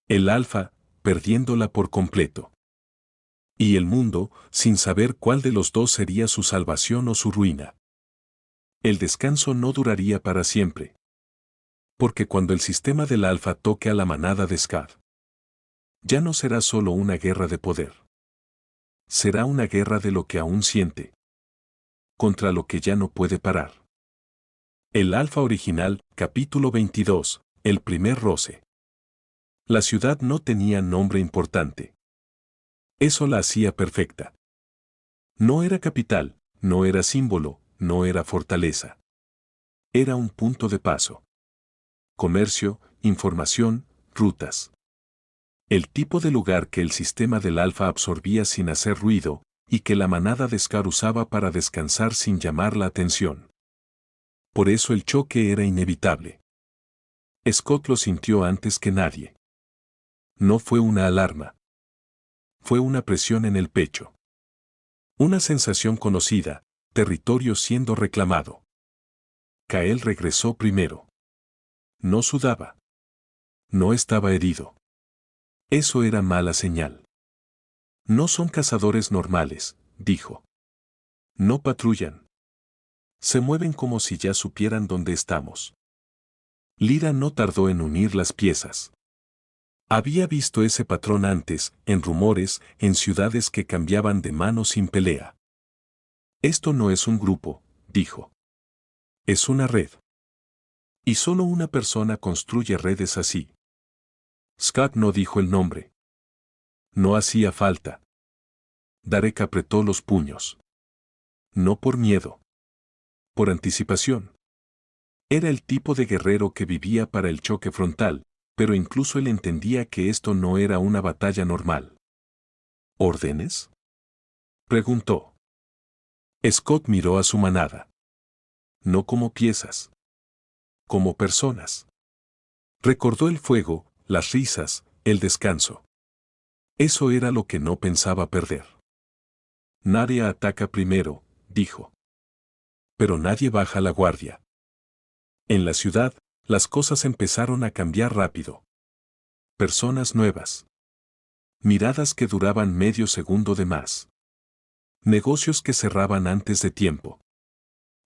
El Alfa, perdiéndola por completo. Y el mundo, sin saber cuál de los dos sería su salvación o su ruina. El descanso no duraría para siempre. Porque cuando el sistema del Alfa toque a la manada de Scott, ya no será solo una guerra de poder. Será una guerra de lo que aún siente. Contra lo que ya no puede parar. El Alfa original, capítulo 22, el primer roce. La ciudad no tenía nombre importante. Eso la hacía perfecta. No era capital, no era símbolo, no era fortaleza. Era un punto de paso. Comercio, información, rutas. El tipo de lugar que el sistema del Alfa absorbía sin hacer ruido, y que la manada de Scar usaba para descansar sin llamar la atención. Por eso el choque era inevitable. Scott lo sintió antes que nadie. No fue una alarma. Fue una presión en el pecho. Una sensación conocida, territorio siendo reclamado. Kael regresó primero. No sudaba. No estaba herido. Eso era mala señal. No son cazadores normales, dijo. No patrullan. Se mueven como si ya supieran dónde estamos. Lyra no tardó en unir las piezas. Había visto ese patrón antes, en rumores, en ciudades que cambiaban de mano sin pelea. Esto no es un grupo, dijo. Es una red. Y solo una persona construye redes así. Scott no dijo el nombre. No hacía falta. Darek apretó los puños. No por miedo. Por anticipación. Era el tipo de guerrero que vivía para el choque frontal, pero incluso él entendía que esto no era una batalla normal. ¿Órdenes?, preguntó. Scott miró a su manada. No como piezas. Como personas. Recordó el fuego, las risas, el descanso. Eso era lo que no pensaba perder. Nadie ataca primero, dijo. Pero nadie baja la guardia. En la ciudad, las cosas empezaron a cambiar rápido. Personas nuevas. Miradas que duraban medio segundo de más. Negocios que cerraban antes de tiempo.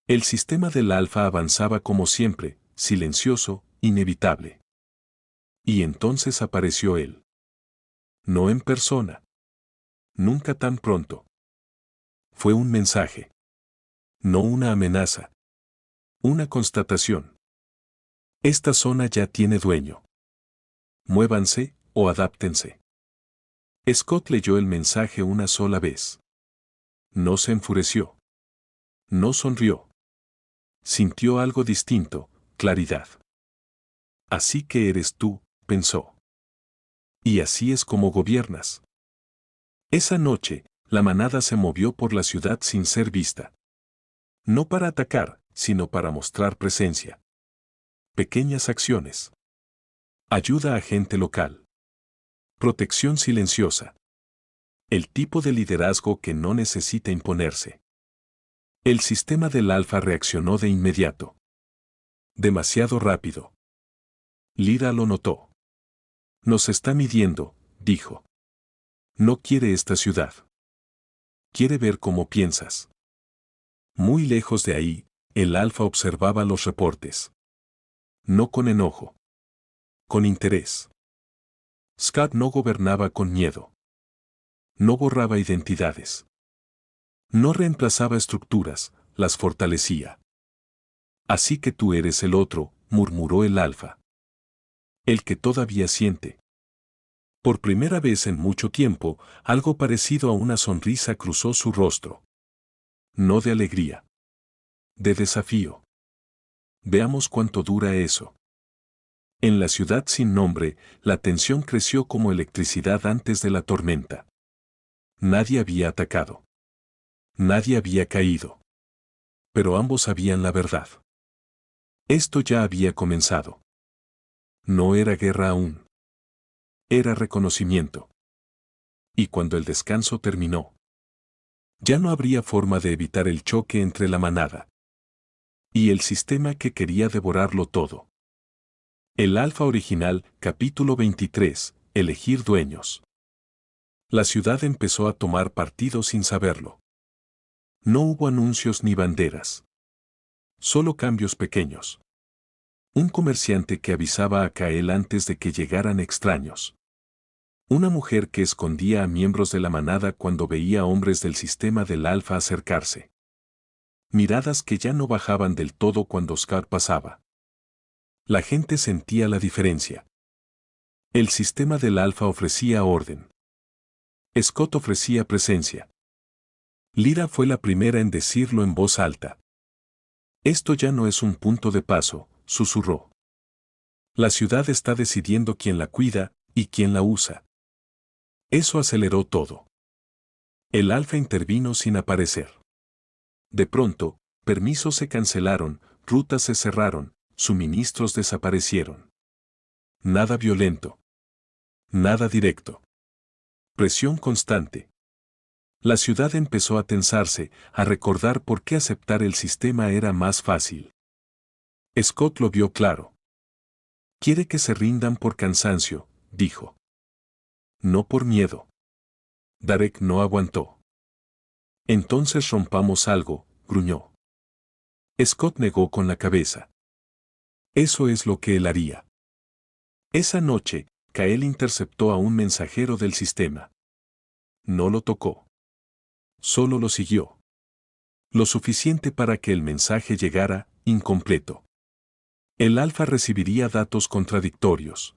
El sistema del Alfa avanzaba como siempre, silencioso, inevitable. Y entonces apareció él. No en persona. Nunca tan pronto. Fue un mensaje. No una amenaza. Una constatación. Esta zona ya tiene dueño. Muévanse, o adáptense. Scott leyó el mensaje una sola vez. No se enfureció. No sonrió. Sintió algo distinto, claridad. Así que eres tú, pensó. Y así es como gobiernas. Esa noche, la manada se movió por la ciudad sin ser vista. No para atacar, sino para mostrar presencia. Pequeñas acciones. Ayuda a gente local. Protección silenciosa. El tipo de liderazgo que no necesita imponerse. El sistema del Alfa reaccionó de inmediato. Demasiado rápido. Lyra lo notó. Nos está midiendo, dijo. No quiere esta ciudad. Quiere ver cómo piensas. Muy lejos de ahí, el Alfa observaba los reportes. No con enojo. Con interés. Scott no gobernaba con miedo. No borraba identidades. No reemplazaba estructuras, las fortalecía. Así que tú eres el otro, murmuró el Alfa. El que todavía siente. Por primera vez en mucho tiempo, algo parecido a una sonrisa cruzó su rostro. No de alegría. De desafío. Veamos cuánto dura eso. En la ciudad sin nombre, la tensión creció como electricidad antes de la tormenta. Nadie había atacado. Nadie había caído. Pero ambos sabían la verdad. Esto ya había comenzado. No era guerra aún. Era reconocimiento. Y cuando el descanso terminó, ya no habría forma de evitar el choque entre la manada y el sistema que quería devorarlo todo. El Alfa Original, capítulo 23, elegir dueños. La ciudad empezó a tomar partido sin saberlo. No hubo anuncios ni banderas. Solo cambios pequeños. Un comerciante que avisaba a Kael antes de que llegaran extraños. Una mujer que escondía a miembros de la manada cuando veía hombres del sistema del Alfa acercarse. Miradas que ya no bajaban del todo cuando Scar pasaba. La gente sentía la diferencia. El sistema del Alfa ofrecía orden. Scott ofrecía presencia. Lyra fue la primera en decirlo en voz alta. Esto ya no es un punto de paso, susurró. La ciudad está decidiendo quién la cuida y quién la usa. Eso aceleró todo. El Alfa intervino sin aparecer. De pronto, permisos se cancelaron, rutas se cerraron, suministros desaparecieron. Nada violento. Nada directo. Presión constante. La ciudad empezó a tensarse, a recordar por qué aceptar el sistema era más fácil. Scott lo vio claro. Quiere que se rindan por cansancio, dijo. No por miedo. Darek no aguantó. Entonces rompamos algo, gruñó. Scott negó con la cabeza. Eso es lo que él haría. Esa noche, Kael interceptó a un mensajero del sistema. No lo tocó. Solo lo siguió. Lo suficiente para que el mensaje llegara, incompleto. El Alfa recibiría datos contradictorios.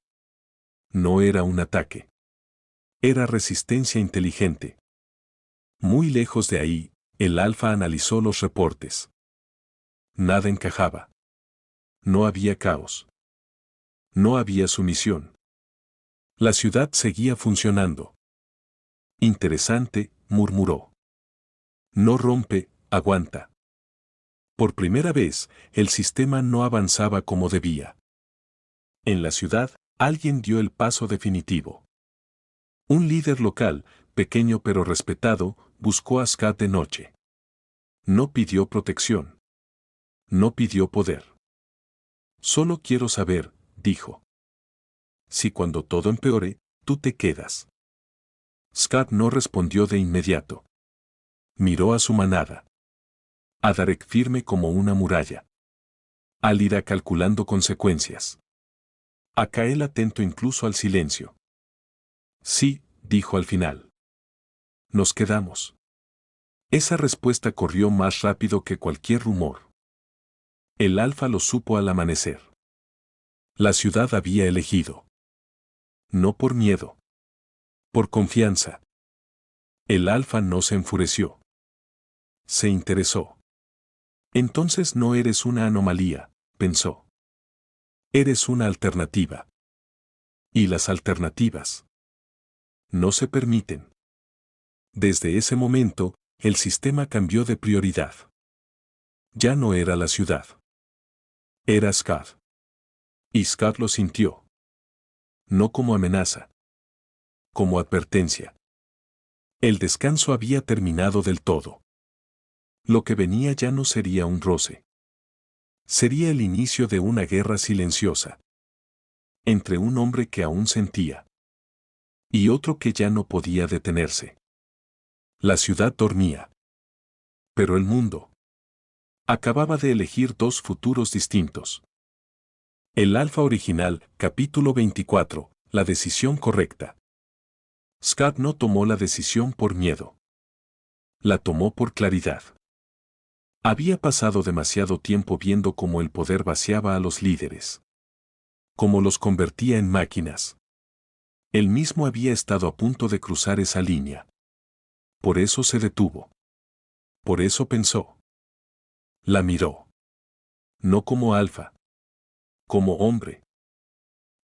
No era un ataque. Era resistencia inteligente. Muy lejos de ahí, el Alfa analizó los reportes. Nada encajaba. No había caos. No había sumisión. La ciudad seguía funcionando. Interesante, murmuró. No rompe, aguanta. Por primera vez, el sistema no avanzaba como debía. En la ciudad, alguien dio el paso definitivo. Un líder local, pequeño pero respetado, buscó a Scott de noche. No pidió protección. No pidió poder. Solo quiero saber, dijo. Si cuando todo empeore, tú te quedas. Scott no respondió de inmediato. Miró a su manada. A Darek firme como una muralla. A Lyra calculando consecuencias. A Kael atento incluso al silencio. Sí, dijo al final. Nos quedamos. Esa respuesta corrió más rápido que cualquier rumor. El Alfa lo supo al amanecer. La ciudad había elegido. No por miedo. Por confianza. El Alfa no se enfureció. Se interesó. Entonces no eres una anomalía, pensó. Eres una alternativa. Y las alternativas no se permiten. Desde ese momento, el sistema cambió de prioridad. Ya no era la ciudad. Era Scott. Y Scott lo sintió. No como amenaza. Como advertencia. El descanso había terminado del todo. Lo que venía ya no sería un roce. Sería el inicio de una guerra silenciosa. Entre un hombre que aún sentía. Y otro que ya no podía detenerse. La ciudad dormía. Pero el mundo acababa de elegir dos futuros distintos. El Alfa Original, capítulo 24, la decisión correcta. Scott no tomó la decisión por miedo. La tomó por claridad. Había pasado demasiado tiempo viendo cómo el poder vaciaba a los líderes. Cómo los convertía en máquinas. Él mismo había estado a punto de cruzar esa línea. Por eso se detuvo. Por eso pensó. La miró. No como Alfa. Como hombre.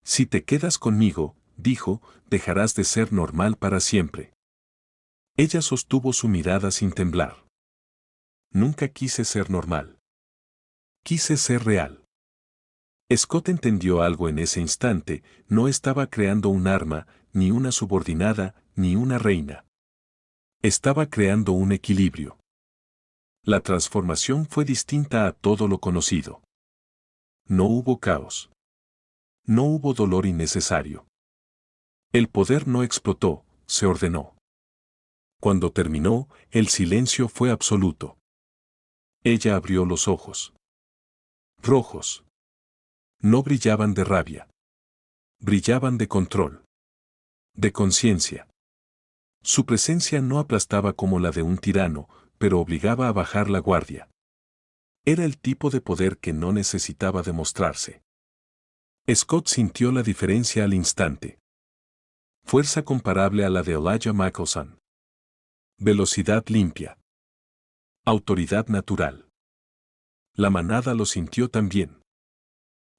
Si te quedas conmigo, dijo, dejarás de ser normal para siempre. Ella sostuvo su mirada sin temblar. Nunca quise ser normal. Quise ser real. Scott entendió algo en ese instante: no estaba creando un arma, ni una subordinada, ni una reina. Estaba creando un equilibrio. La transformación fue distinta a todo lo conocido. No hubo caos. No hubo dolor innecesario. El poder no explotó, se ordenó. Cuando terminó, el silencio fue absoluto. Ella abrió los ojos. Rojos. No brillaban de rabia. Brillaban de control. De conciencia. Su presencia no aplastaba como la de un tirano, pero obligaba a bajar la guardia. Era el tipo de poder que no necesitaba demostrarse. Scott sintió la diferencia al instante. Fuerza comparable a la de Elijah Michelson. Velocidad limpia. Autoridad natural. La manada lo sintió también.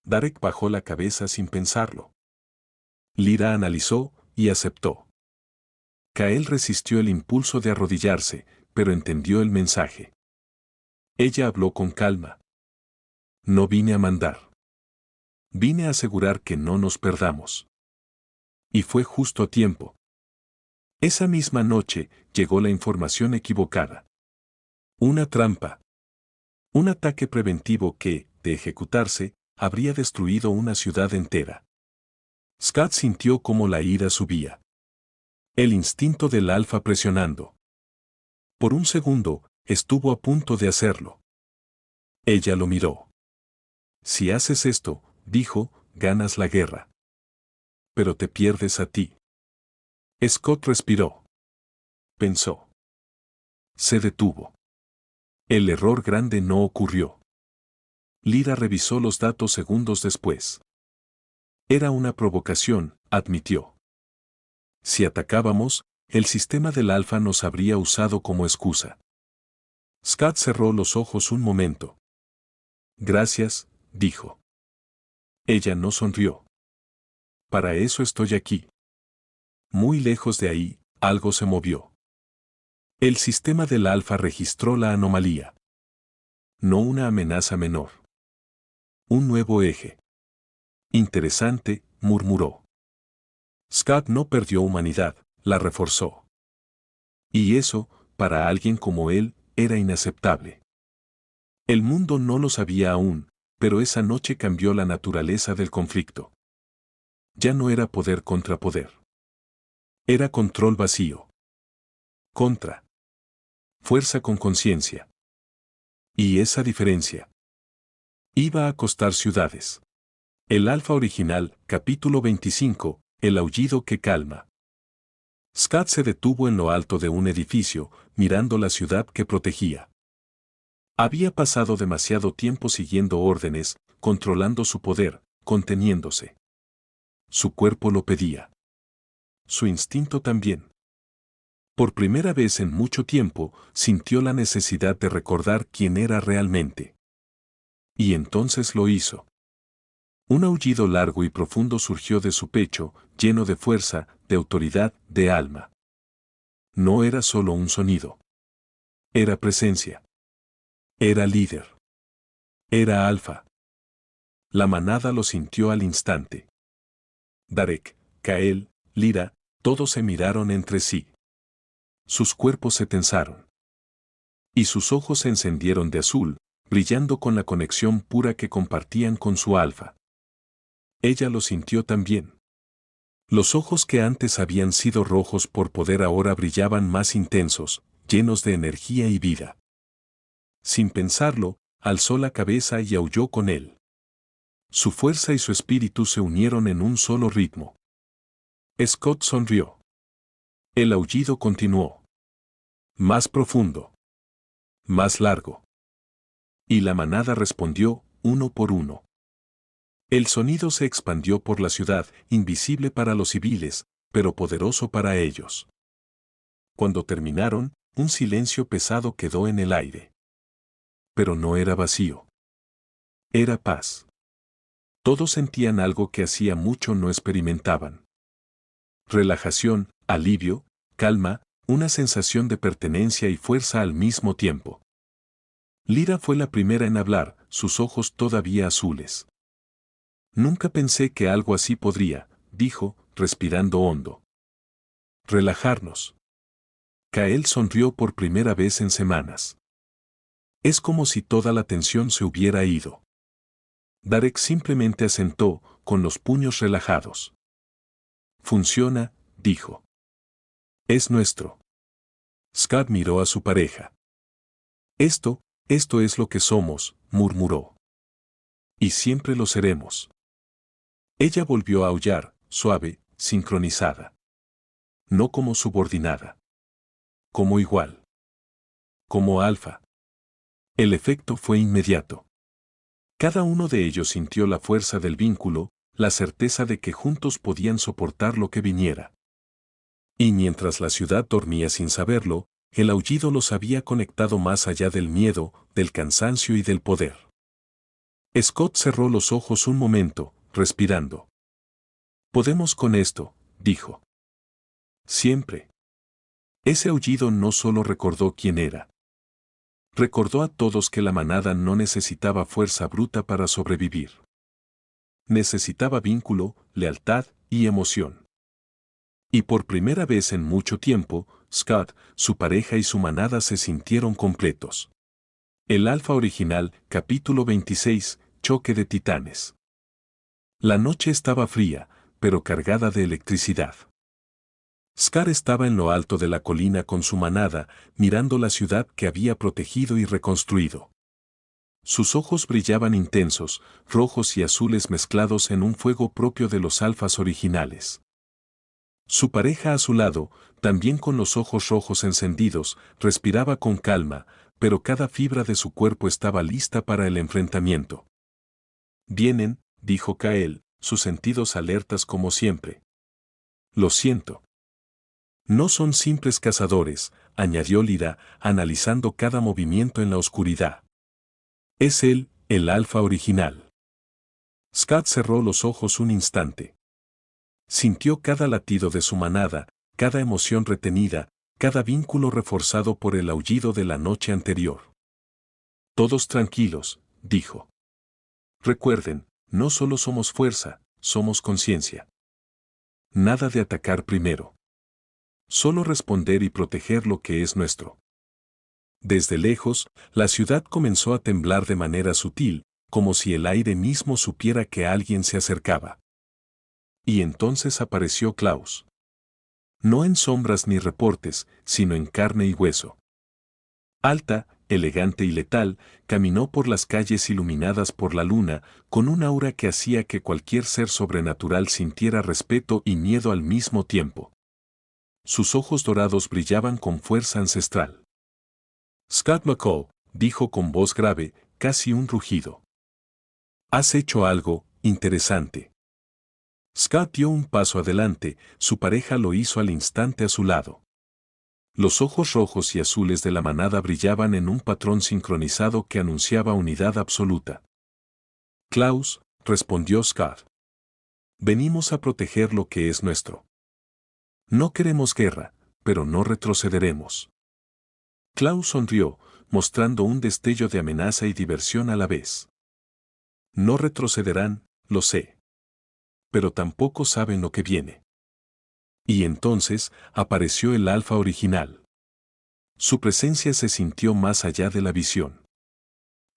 Darek bajó la cabeza sin pensarlo. Lyra analizó y aceptó. Kael resistió el impulso de arrodillarse, pero entendió el mensaje. Ella habló con calma. No vine a mandar. Vine a asegurar que no nos perdamos. Y fue justo a tiempo. Esa misma noche llegó la información equivocada. Una trampa. Un ataque preventivo que, de ejecutarse, habría destruido una ciudad entera. Scott sintió cómo la ira subía. El instinto del alfa presionando. Por un segundo, estuvo a punto de hacerlo. Ella lo miró. Si haces esto, dijo, ganas la guerra. Pero te pierdes a ti. Scott respiró. Pensó. Se detuvo. El error grande no ocurrió. Lyra revisó los datos segundos después. Era una provocación, admitió. Si atacábamos, el sistema del alfa nos habría usado como excusa. Scott cerró los ojos un momento. Gracias, dijo. Ella no sonrió. Para eso estoy aquí. Muy lejos de ahí, algo se movió. El sistema del alfa registró la anomalía. No una amenaza menor. Un nuevo eje. Interesante, murmuró. Scott no perdió humanidad, la reforzó. Y eso, para alguien como él, era inaceptable. El mundo no lo sabía aún, pero esa noche cambió la naturaleza del conflicto. Ya no era poder contra poder. Era control vacío. Contra. Fuerza con conciencia. Y esa diferencia iba a costar ciudades. El alfa original, capítulo 25, el aullido que calma. Scott se detuvo en lo alto de un edificio, mirando la ciudad que protegía. Había pasado demasiado tiempo siguiendo órdenes, controlando su poder, conteniéndose. Su cuerpo lo pedía. Su instinto también. Por primera vez en mucho tiempo, sintió la necesidad de recordar quién era realmente. Y entonces lo hizo. Un aullido largo y profundo surgió de su pecho, lleno de fuerza, de autoridad, de alma. No era solo un sonido. Era presencia. Era líder. Era alfa. La manada lo sintió al instante. Darek, Kael, Lyra, todos se miraron entre sí. Sus cuerpos se tensaron. Y sus ojos se encendieron de azul, brillando con la conexión pura que compartían con su alfa. Ella lo sintió también. Los ojos que antes habían sido rojos por poder ahora brillaban más intensos, llenos de energía y vida. Sin pensarlo, alzó la cabeza y aulló con él. Su fuerza y su espíritu se unieron en un solo ritmo. Scott sonrió. El aullido continuó. Más profundo. Más largo. Y la manada respondió, uno por uno. El sonido se expandió por la ciudad, invisible para los civiles, pero poderoso para ellos. Cuando terminaron, un silencio pesado quedó en el aire. Pero no era vacío. Era paz. Todos sentían algo que hacía mucho no experimentaban. Relajación, alivio, calma, una sensación de pertenencia y fuerza al mismo tiempo. Lyra fue la primera en hablar, sus ojos todavía azules. Nunca pensé que algo así podría, dijo, respirando hondo. Relajarnos. Kael sonrió por primera vez en semanas. Es como si toda la tensión se hubiera ido. Darek simplemente asentó, con los puños relajados. Funciona, dijo. Es nuestro. Scott miró a su pareja. Esto es lo que somos, murmuró. Y siempre lo seremos. Ella volvió a aullar, suave, sincronizada. No como subordinada. Como igual. Como alfa. El efecto fue inmediato. Cada uno de ellos sintió la fuerza del vínculo, la certeza de que juntos podían soportar lo que viniera. Y mientras la ciudad dormía sin saberlo, el aullido los había conectado más allá del miedo, del cansancio y del poder. Scott cerró los ojos un momento, respirando. Podemos con esto, dijo. Siempre. Ese aullido no solo recordó quién era. Recordó a todos que la manada no necesitaba fuerza bruta para sobrevivir. Necesitaba vínculo, lealtad y emoción. Y por primera vez en mucho tiempo, Scott, su pareja y su manada se sintieron completos. El Alfa Original, capítulo 26, Choque de Titanes. La noche estaba fría, pero cargada de electricidad. Scar estaba en lo alto de la colina con su manada, mirando la ciudad que había protegido y reconstruido. Sus ojos brillaban intensos, rojos y azules mezclados en un fuego propio de los alfas originales. Su pareja a su lado, también con los ojos rojos encendidos, respiraba con calma, pero cada fibra de su cuerpo estaba lista para el enfrentamiento. Vienen, dijo Kael, sus sentidos alertas como siempre. Lo siento. No son simples cazadores, añadió Lyra, analizando cada movimiento en la oscuridad. Es él, el alfa original. Scott cerró los ojos un instante. Sintió cada latido de su manada, cada emoción retenida, cada vínculo reforzado por el aullido de la noche anterior. Todos tranquilos, dijo. Recuerden, no solo somos fuerza, somos conciencia. Nada de atacar primero. Solo responder y proteger lo que es nuestro. Desde lejos, la ciudad comenzó a temblar de manera sutil, como si el aire mismo supiera que alguien se acercaba. Y entonces apareció Klaus. No en sombras ni reportes, sino en carne y hueso. Alta, elegante y letal, caminó por las calles iluminadas por la luna, con un aura que hacía que cualquier ser sobrenatural sintiera respeto y miedo al mismo tiempo. Sus ojos dorados brillaban con fuerza ancestral. Scott McCall, dijo con voz grave, casi un rugido. Has hecho algo interesante. Scott dio un paso adelante, su pareja lo hizo al instante a su lado. Los ojos rojos y azules de la manada brillaban en un patrón sincronizado que anunciaba unidad absoluta. Klaus, respondió Scott. Venimos a proteger lo que es nuestro. No queremos guerra, pero no retrocederemos. Klaus sonrió, mostrando un destello de amenaza y diversión a la vez. No retrocederán, lo sé. Pero tampoco saben lo que viene. Y entonces apareció el alfa original. Su presencia se sintió más allá de la visión.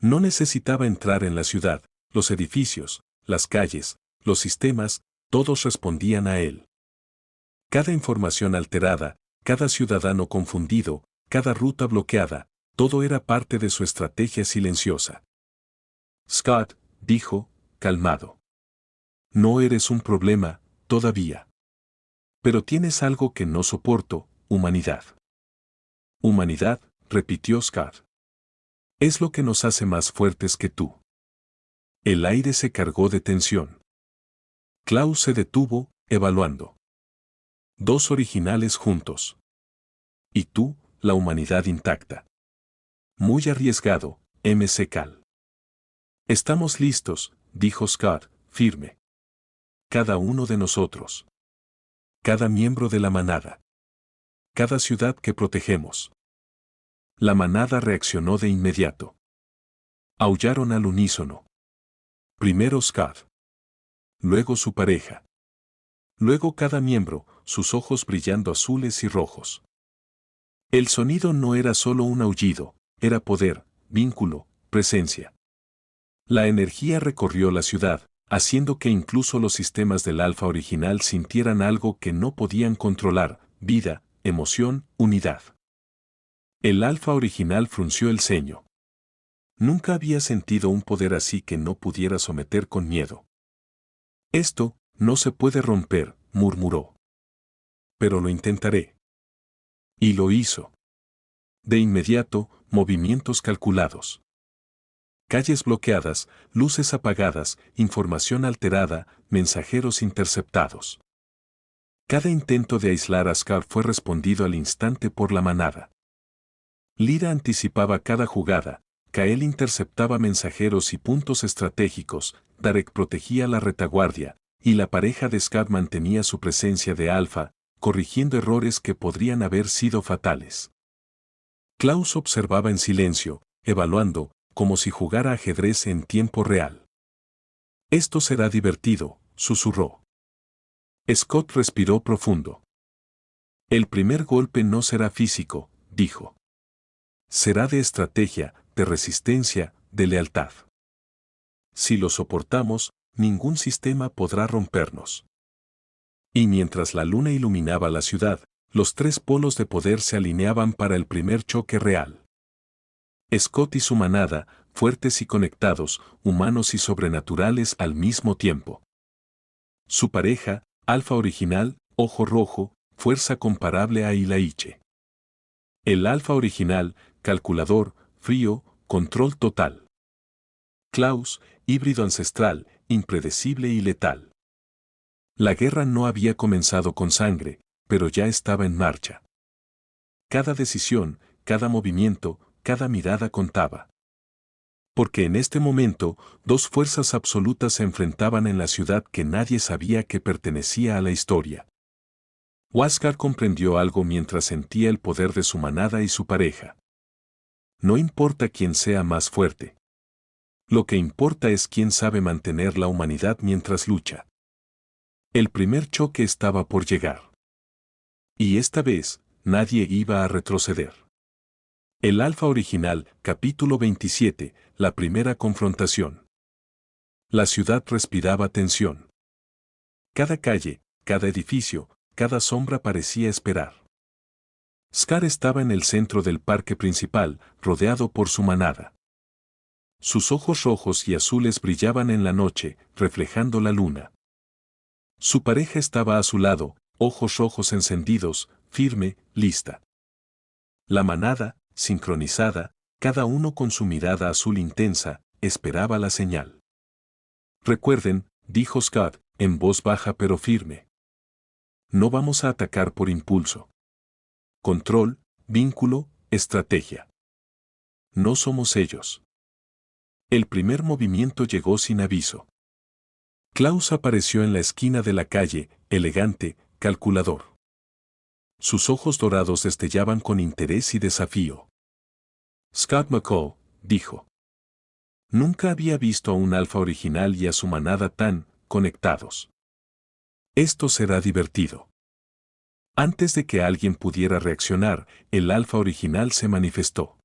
No necesitaba entrar en la ciudad, los edificios, las calles, los sistemas, todos respondían a él. Cada información alterada, cada ciudadano confundido, cada ruta bloqueada, todo era parte de su estrategia silenciosa. Scott, dijo, calmado. No eres un problema, todavía. Pero tienes algo que no soporto, humanidad. Humanidad, repitió Scott. Es lo que nos hace más fuertes que tú. El aire se cargó de tensión. Klaus se detuvo, evaluando. Dos originales juntos. Y tú, la humanidad intacta. Muy arriesgado, MC Cal. Estamos listos, dijo Scott, firme. Cada uno de nosotros. Cada miembro de la manada. Cada ciudad que protegemos. La manada reaccionó de inmediato. Aullaron al unísono. Primero Scott. luego su pareja. Luego cada miembro, sus ojos brillando azules y rojos. El sonido no era solo un aullido, era poder, vínculo, presencia. La energía recorrió la ciudad, haciendo que incluso los sistemas del alfa original sintieran algo que no podían controlar: vida, emoción, unidad. El alfa original frunció el ceño. Nunca había sentido un poder así que no pudiera someter con miedo. Esto no se puede romper, murmuró. Pero lo intentaré. Y lo hizo. De inmediato, movimientos calculados. Calles bloqueadas, luces apagadas, información alterada, mensajeros interceptados. Cada intento de aislar a Scar fue respondido al instante por la manada. Lyra anticipaba cada jugada, Kael interceptaba mensajeros y puntos estratégicos, Darek protegía la retaguardia, y la pareja de Scar mantenía su presencia de alfa, corrigiendo errores que podrían haber sido fatales. Klaus observaba en silencio, evaluando, como si jugara ajedrez en tiempo real. Esto será divertido, susurró. Scott respiró profundo. El primer golpe no será físico, dijo. Será de estrategia, de resistencia, de lealtad. Si lo soportamos, ningún sistema podrá rompernos. Y mientras la luna iluminaba la ciudad, los tres polos de poder se alineaban para el primer choque real. Scott y su manada, fuertes y conectados, humanos y sobrenaturales al mismo tiempo. Su pareja, alfa original, ojo rojo, fuerza comparable a Ilaiche. El alfa original, calculador, frío, control total. Klaus, híbrido ancestral, impredecible y letal. La guerra no había comenzado con sangre, pero ya estaba en marcha. Cada decisión, cada movimiento, cada mirada contaba. Porque en este momento, dos fuerzas absolutas se enfrentaban en la ciudad que nadie sabía que pertenecía a la historia. Huáscar comprendió algo mientras sentía el poder de su manada y su pareja. No importa quién sea más fuerte. Lo que importa es quién sabe mantener la humanidad mientras lucha. El primer choque estaba por llegar. Y esta vez, nadie iba a retroceder. El Alfa Original, capítulo 27, la primera confrontación. La ciudad respiraba tensión. Cada calle, cada edificio, cada sombra parecía esperar. Scar estaba en el centro del parque principal, rodeado por su manada. Sus ojos rojos y azules brillaban en la noche, reflejando la luna. Su pareja estaba a su lado, ojos rojos encendidos, firme, lista. La manada, sincronizada, cada uno con su mirada azul intensa, esperaba la señal. Recuerden, dijo Scott, en voz baja pero firme. No vamos a atacar por impulso. Control, vínculo, estrategia. No somos ellos. El primer movimiento llegó sin aviso. Klaus apareció en la esquina de la calle, elegante, calculador. Sus ojos dorados destellaban con interés y desafío. Scott McCall, dijo. Nunca había visto a un alfa original y a su manada tan conectados. Esto será divertido. Antes de que alguien pudiera reaccionar, el alfa original se manifestó.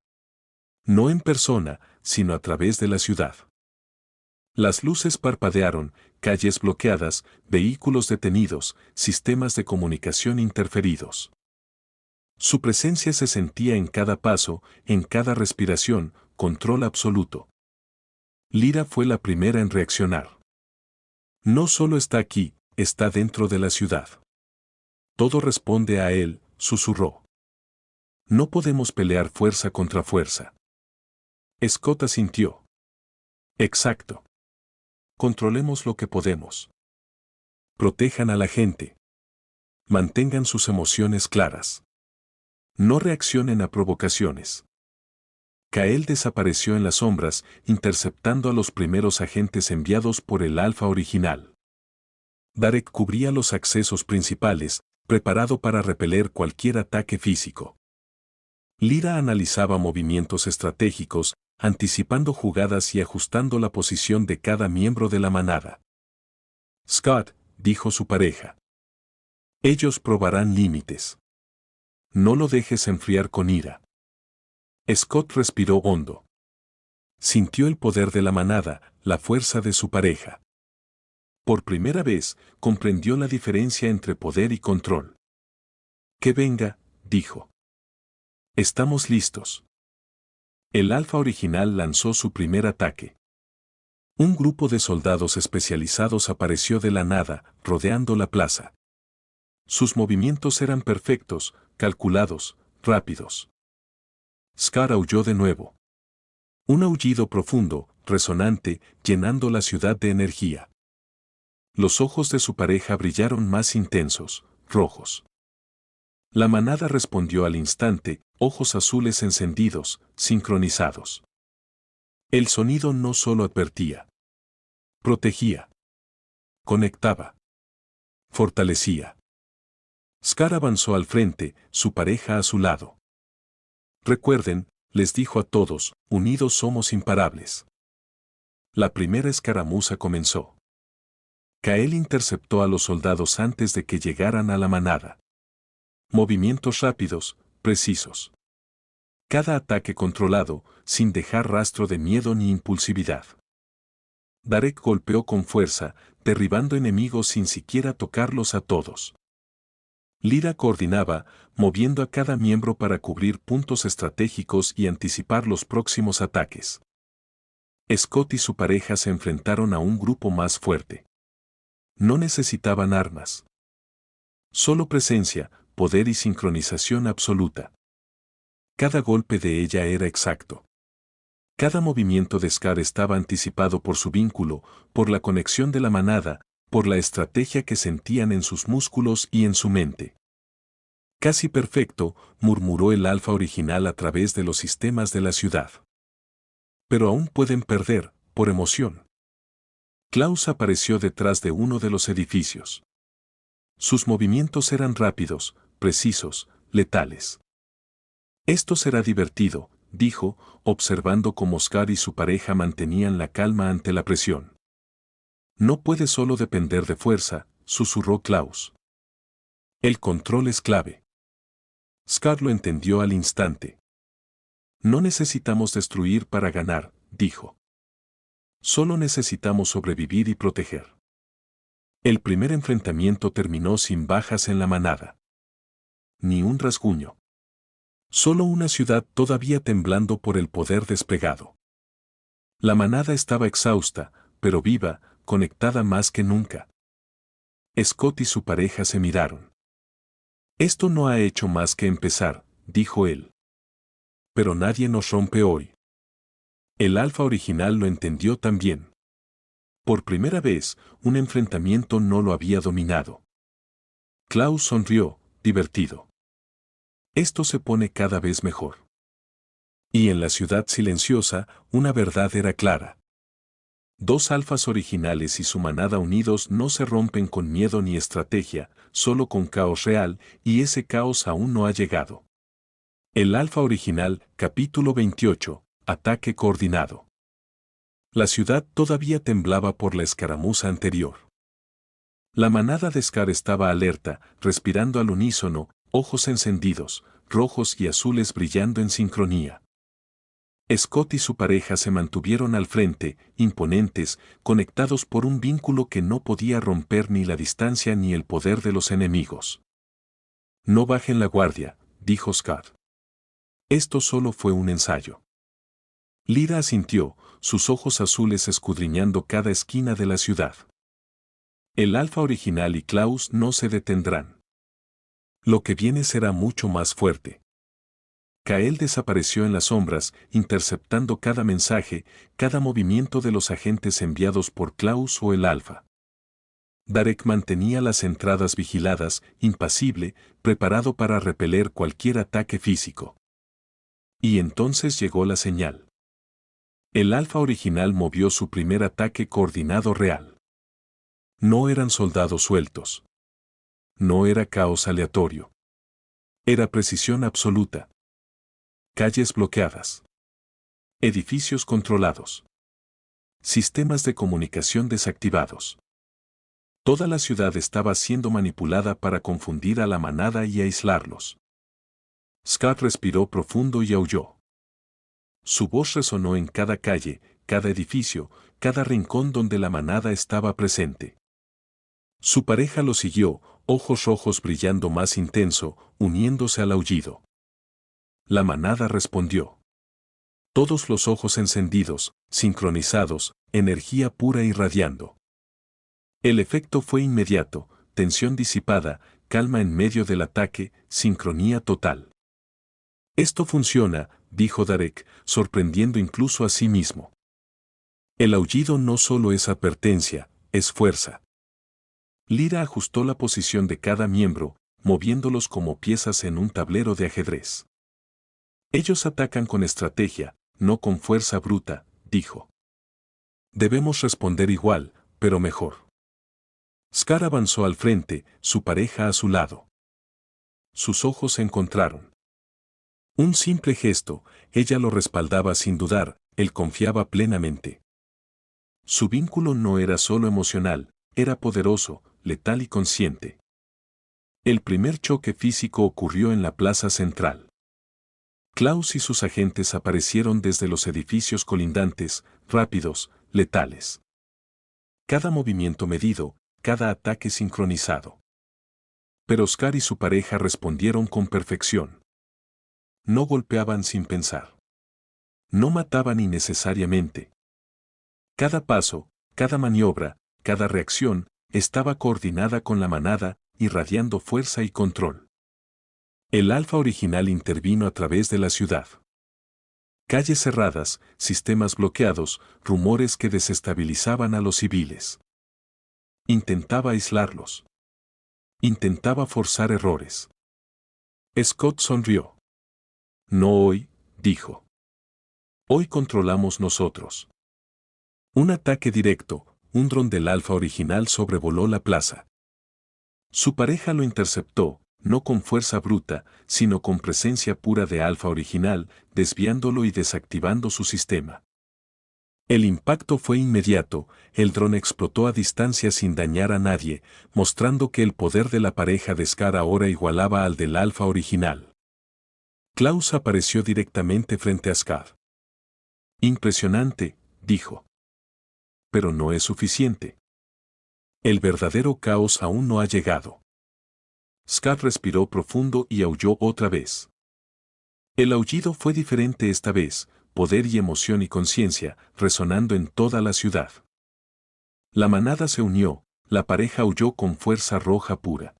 No en persona, sino a través de la ciudad. Las luces parpadearon, calles bloqueadas, vehículos detenidos, sistemas de comunicación interferidos. Su presencia se sentía en cada paso, en cada respiración, control absoluto. Lyra fue la primera en reaccionar. No solo está aquí, está dentro de la ciudad. Todo responde a él, susurró. No podemos pelear fuerza contra fuerza. Scott asintió. Exacto. Controlemos lo que podemos. Protejan a la gente. Mantengan sus emociones claras. No reaccionen a provocaciones. Kael desapareció en las sombras, interceptando a los primeros agentes enviados por el Alfa original. Darek cubría los accesos principales, preparado para repeler cualquier ataque físico. Lyra analizaba movimientos estratégicos, anticipando jugadas y ajustando la posición de cada miembro de la manada. Scott, dijo su pareja. Ellos probarán límites. No lo dejes enfriar con ira. Scott respiró hondo. Sintió el poder de la manada, la fuerza de su pareja. Por primera vez, comprendió la diferencia entre poder y control. Que venga, dijo. Estamos listos. El alfa original lanzó su primer ataque. Un grupo de soldados especializados apareció de la nada, rodeando la plaza. Sus movimientos eran perfectos, calculados, rápidos. Scar aulló de nuevo. Un aullido profundo, resonante, llenando la ciudad de energía. Los ojos de su pareja brillaron más intensos, rojos. La manada respondió al instante, ojos azules encendidos, sincronizados. El sonido no solo advertía. Protegía. Conectaba. Fortalecía. Scar avanzó al frente, su pareja a su lado. Recuerden, les dijo a todos, unidos somos imparables. La primera escaramuza comenzó. Kael interceptó a los soldados antes de que llegaran a la manada. Movimientos rápidos, precisos. Cada ataque controlado, sin dejar rastro de miedo ni impulsividad. Darek golpeó con fuerza, derribando enemigos sin siquiera tocarlos a todos. Lyra coordinaba, moviendo a cada miembro para cubrir puntos estratégicos y anticipar los próximos ataques. Scott y su pareja se enfrentaron a un grupo más fuerte. No necesitaban armas. Solo presencia, poder y sincronización absoluta. Cada golpe de ella era exacto. Cada movimiento de Scar estaba anticipado por su vínculo, por la conexión de la manada, por la estrategia que sentían en sus músculos y en su mente. Casi perfecto, murmuró el alfa original a través de los sistemas de la ciudad. Pero aún pueden perder, por emoción. Klaus apareció detrás de uno de los edificios. Sus movimientos eran rápidos, precisos, letales. Esto será divertido, dijo, observando cómo Scar y su pareja mantenían la calma ante la presión. No puede solo depender de fuerza, susurró Klaus. El control es clave. Scar lo entendió al instante. No necesitamos destruir para ganar, dijo. Solo necesitamos sobrevivir y proteger. El primer enfrentamiento terminó sin bajas en la manada. Ni un rasguño. Solo una ciudad todavía temblando por el poder desplegado. La manada estaba exhausta, pero viva, conectada más que nunca. Scott y su pareja se miraron. Esto no ha hecho más que empezar, dijo él. Pero nadie nos rompe hoy. El alfa original lo entendió también. Por primera vez, un enfrentamiento no lo había dominado. Klaus sonrió, divertido. Esto se pone cada vez mejor. Y en la ciudad silenciosa, una verdad era clara. Dos alfas originales y su manada unidos no se rompen con miedo ni estrategia, solo con caos real, y ese caos aún no ha llegado. El alfa original, capítulo 28, ataque coordinado. La ciudad todavía temblaba por la escaramuza anterior. La manada de Scar estaba alerta, respirando al unísono, ojos encendidos, rojos y azules brillando en sincronía. Scott y su pareja se mantuvieron al frente, imponentes, conectados por un vínculo que no podía romper ni la distancia ni el poder de los enemigos. No bajen la guardia, dijo Scott. Esto solo fue un ensayo. Lyra asintió, sus ojos azules escudriñando cada esquina de la ciudad. El alfa original y Klaus no se detendrán. Lo que viene será mucho más fuerte. Kael desapareció en las sombras, interceptando cada mensaje, cada movimiento de los agentes enviados por Klaus o el alfa. Darek mantenía las entradas vigiladas, impasible, preparado para repeler cualquier ataque físico. Y entonces llegó la señal. El alfa original movió su primer ataque coordinado real. No eran soldados sueltos. No era caos aleatorio. Era precisión absoluta. Calles bloqueadas. Edificios controlados. Sistemas de comunicación desactivados. Toda la ciudad estaba siendo manipulada para confundir a la manada y aislarlos. Scar respiró profundo y aulló. Su voz resonó en cada calle, cada edificio, cada rincón donde la manada estaba presente. Su pareja lo siguió, ojos rojos brillando más intenso, uniéndose al aullido. La manada respondió. Todos los ojos encendidos, sincronizados, energía pura irradiando. El efecto fue inmediato, tensión disipada, calma en medio del ataque, sincronía total. Esto funciona, dijo Darek, sorprendiendo incluso a sí mismo. El aullido no solo es advertencia, es fuerza. Lyra ajustó la posición de cada miembro, moviéndolos como piezas en un tablero de ajedrez. Ellos atacan con estrategia, no con fuerza bruta, dijo. Debemos responder igual, pero mejor. Scar avanzó al frente, su pareja a su lado. Sus ojos se encontraron. Un simple gesto, ella lo respaldaba sin dudar, él confiaba plenamente. Su vínculo no era solo emocional, era poderoso, letal y consciente. El primer choque físico ocurrió en la plaza central. Klaus y sus agentes aparecieron desde los edificios colindantes, rápidos, letales. Cada movimiento medido, cada ataque sincronizado. Pero Scar y su pareja respondieron con perfección. No golpeaban sin pensar. No mataban innecesariamente. Cada paso, cada maniobra, cada reacción, estaba coordinada con la manada, irradiando fuerza y control. El alfa original intervino a través de la ciudad. Calles cerradas, sistemas bloqueados, rumores que desestabilizaban a los civiles. Intentaba aislarlos. Intentaba forzar errores. Scott sonrió. No hoy, dijo. Hoy controlamos nosotros. Un ataque directo, un dron del alfa original sobrevoló la plaza. Su pareja lo interceptó, no con fuerza bruta, sino con presencia pura de alfa original, desviándolo y desactivando su sistema. El impacto fue inmediato, el dron explotó a distancia sin dañar a nadie, mostrando que el poder de la pareja de Scar ahora igualaba al del alfa original. Klaus apareció directamente frente a Scar. Impresionante, dijo. Pero no es suficiente. El verdadero caos aún no ha llegado. Scar respiró profundo y aulló otra vez. El aullido fue diferente esta vez, poder y emoción y conciencia, resonando en toda la ciudad. La manada se unió, la pareja aulló con fuerza roja pura.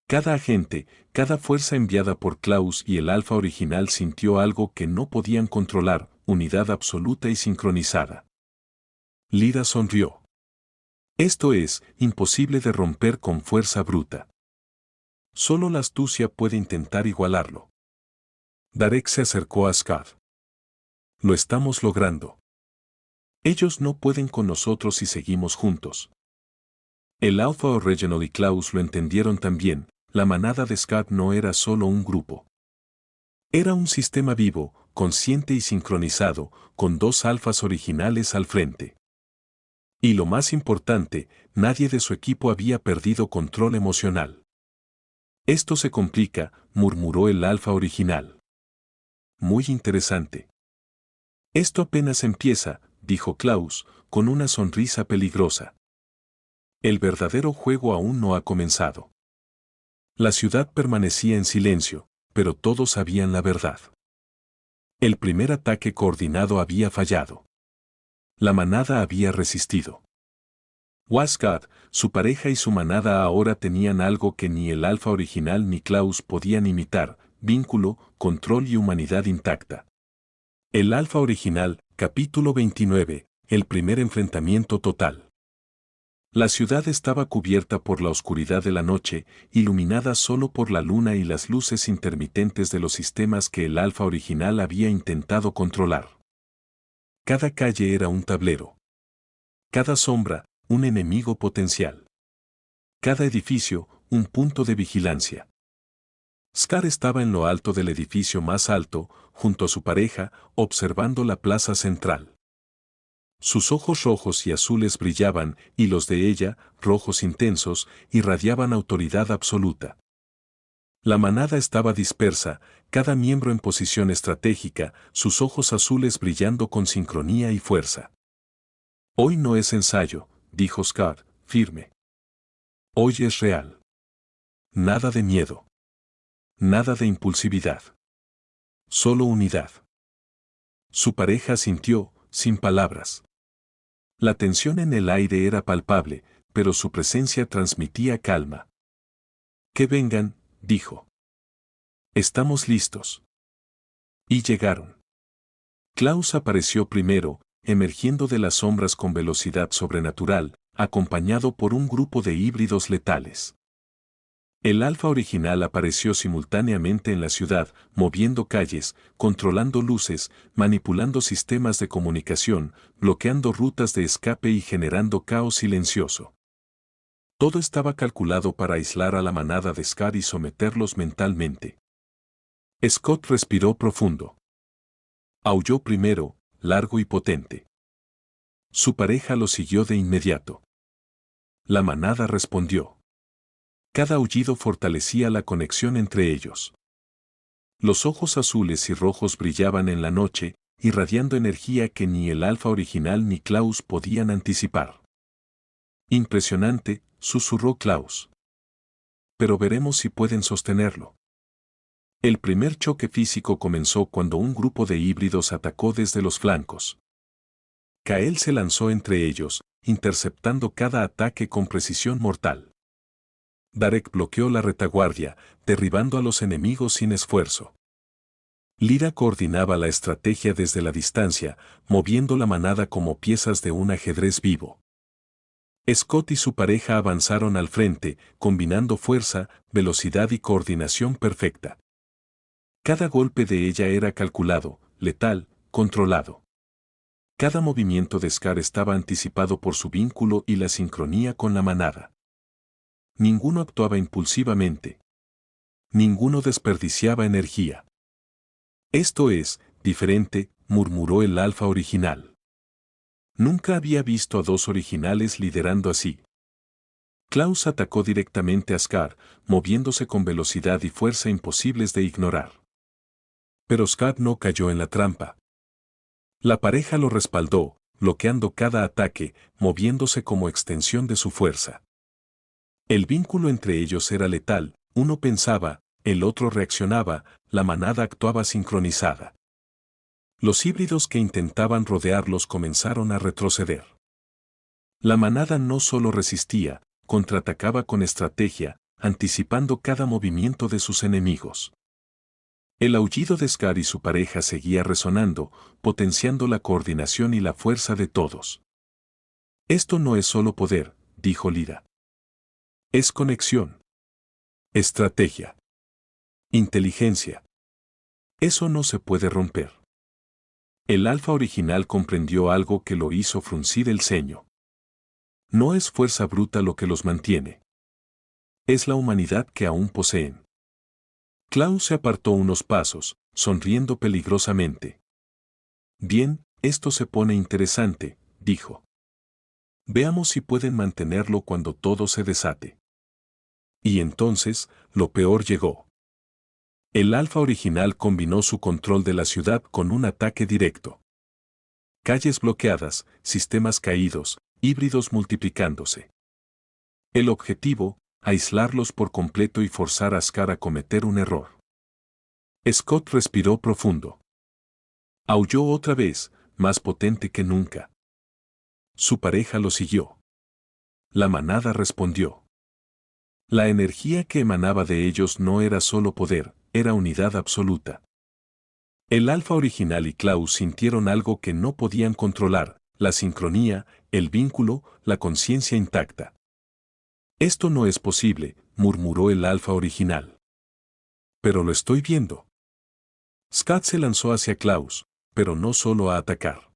Cada agente, cada fuerza enviada por Klaus y el alfa original sintió algo que no podían controlar, unidad absoluta y sincronizada. Lyra sonrió. Esto es, imposible de romper con fuerza bruta. Solo la astucia puede intentar igualarlo. Darek se acercó a Scar. Lo estamos logrando. Ellos no pueden con nosotros si seguimos juntos. El Alpha Original y Klaus lo entendieron también, la manada de Scar no era solo un grupo. Era un sistema vivo, consciente y sincronizado, con dos alfas originales al frente. Y lo más importante, nadie de su equipo había perdido control emocional. Esto se complica, murmuró el alfa original. Muy interesante. Esto apenas empieza, dijo Klaus, con una sonrisa peligrosa. El verdadero juego aún no ha comenzado. La ciudad permanecía en silencio, pero todos sabían la verdad. El primer ataque coordinado había fallado. La manada había resistido. Wasgard, su pareja y su manada ahora tenían algo que ni el alfa original ni Klaus podían imitar, vínculo, control y humanidad intacta. El alfa original, capítulo 29, el primer enfrentamiento total. La ciudad estaba cubierta por la oscuridad de la noche, iluminada solo por la luna y las luces intermitentes de los sistemas que el alfa original había intentado controlar. Cada calle era un tablero. Cada sombra, un enemigo potencial. Cada edificio, un punto de vigilancia. Scar estaba en lo alto del edificio más alto, junto a su pareja, observando la plaza central. Sus ojos rojos y azules brillaban, y los de ella, rojos intensos, irradiaban autoridad absoluta. La manada estaba dispersa, cada miembro en posición estratégica, sus ojos azules brillando con sincronía y fuerza. Hoy no es ensayo, dijo Scar, firme. Hoy es real. Nada de miedo. Nada de impulsividad. Solo unidad. Su pareja sintió, sin palabras. La tensión en el aire era palpable, pero su presencia transmitía calma. Que vengan, dijo. Estamos listos. Y llegaron. Klaus apareció primero, emergiendo de las sombras con velocidad sobrenatural, acompañado por un grupo de híbridos letales. El alfa original apareció simultáneamente en la ciudad, moviendo calles, controlando luces, manipulando sistemas de comunicación, bloqueando rutas de escape y generando caos silencioso. Todo estaba calculado para aislar a la manada de Scar y someterlos mentalmente. Scott respiró profundo. Aulló primero, largo y potente. Su pareja lo siguió de inmediato. La manada respondió. Cada aullido fortalecía la conexión entre ellos. Los ojos azules y rojos brillaban en la noche, irradiando energía que ni el alfa original ni Klaus podían anticipar. Impresionante, susurró Klaus. Pero veremos si pueden sostenerlo. El primer choque físico comenzó cuando un grupo de híbridos atacó desde los flancos. Kael se lanzó entre ellos, interceptando cada ataque con precisión mortal. Darek bloqueó la retaguardia, derribando a los enemigos sin esfuerzo. Lyra coordinaba la estrategia desde la distancia, moviendo la manada como piezas de un ajedrez vivo. Scott y su pareja avanzaron al frente, combinando fuerza, velocidad y coordinación perfecta. Cada golpe de ella era calculado, letal, controlado. Cada movimiento de Scar estaba anticipado por su vínculo y la sincronía con la manada. Ninguno actuaba impulsivamente. Ninguno desperdiciaba energía. Esto es, diferente, murmuró el alfa original. Nunca había visto a dos originales liderando así. Klaus atacó directamente a Scar, moviéndose con velocidad y fuerza imposibles de ignorar. Pero Scar no cayó en la trampa. La pareja lo respaldó, bloqueando cada ataque, moviéndose como extensión de su fuerza. El vínculo entre ellos era letal, uno pensaba, el otro reaccionaba, la manada actuaba sincronizada. Los híbridos que intentaban rodearlos comenzaron a retroceder. La manada no solo resistía, contraatacaba con estrategia, anticipando cada movimiento de sus enemigos. El aullido de Scar y su pareja seguía resonando, potenciando la coordinación y la fuerza de todos. Esto no es solo poder, dijo Lyra. Es conexión. Estrategia. Inteligencia. Eso no se puede romper. El alfa original comprendió algo que lo hizo fruncir el ceño. No es fuerza bruta lo que los mantiene. Es la humanidad que aún poseen. Klaus se apartó unos pasos, sonriendo peligrosamente. Bien, esto se pone interesante, dijo. Veamos si pueden mantenerlo cuando todo se desate. Y entonces, lo peor llegó. El alfa original combinó su control de la ciudad con un ataque directo. Calles bloqueadas, sistemas caídos, híbridos multiplicándose. El objetivo, aislarlos por completo y forzar a Scar a cometer un error. Scott respiró profundo. Aulló otra vez, más potente que nunca. Su pareja lo siguió. La manada respondió. La energía que emanaba de ellos no era solo poder, era unidad absoluta. El alfa original y Klaus sintieron algo que no podían controlar, la sincronía, el vínculo, la conciencia intacta. Esto no es posible, murmuró el alfa original. Pero lo estoy viendo. Scott se lanzó hacia Klaus, pero no solo a atacar.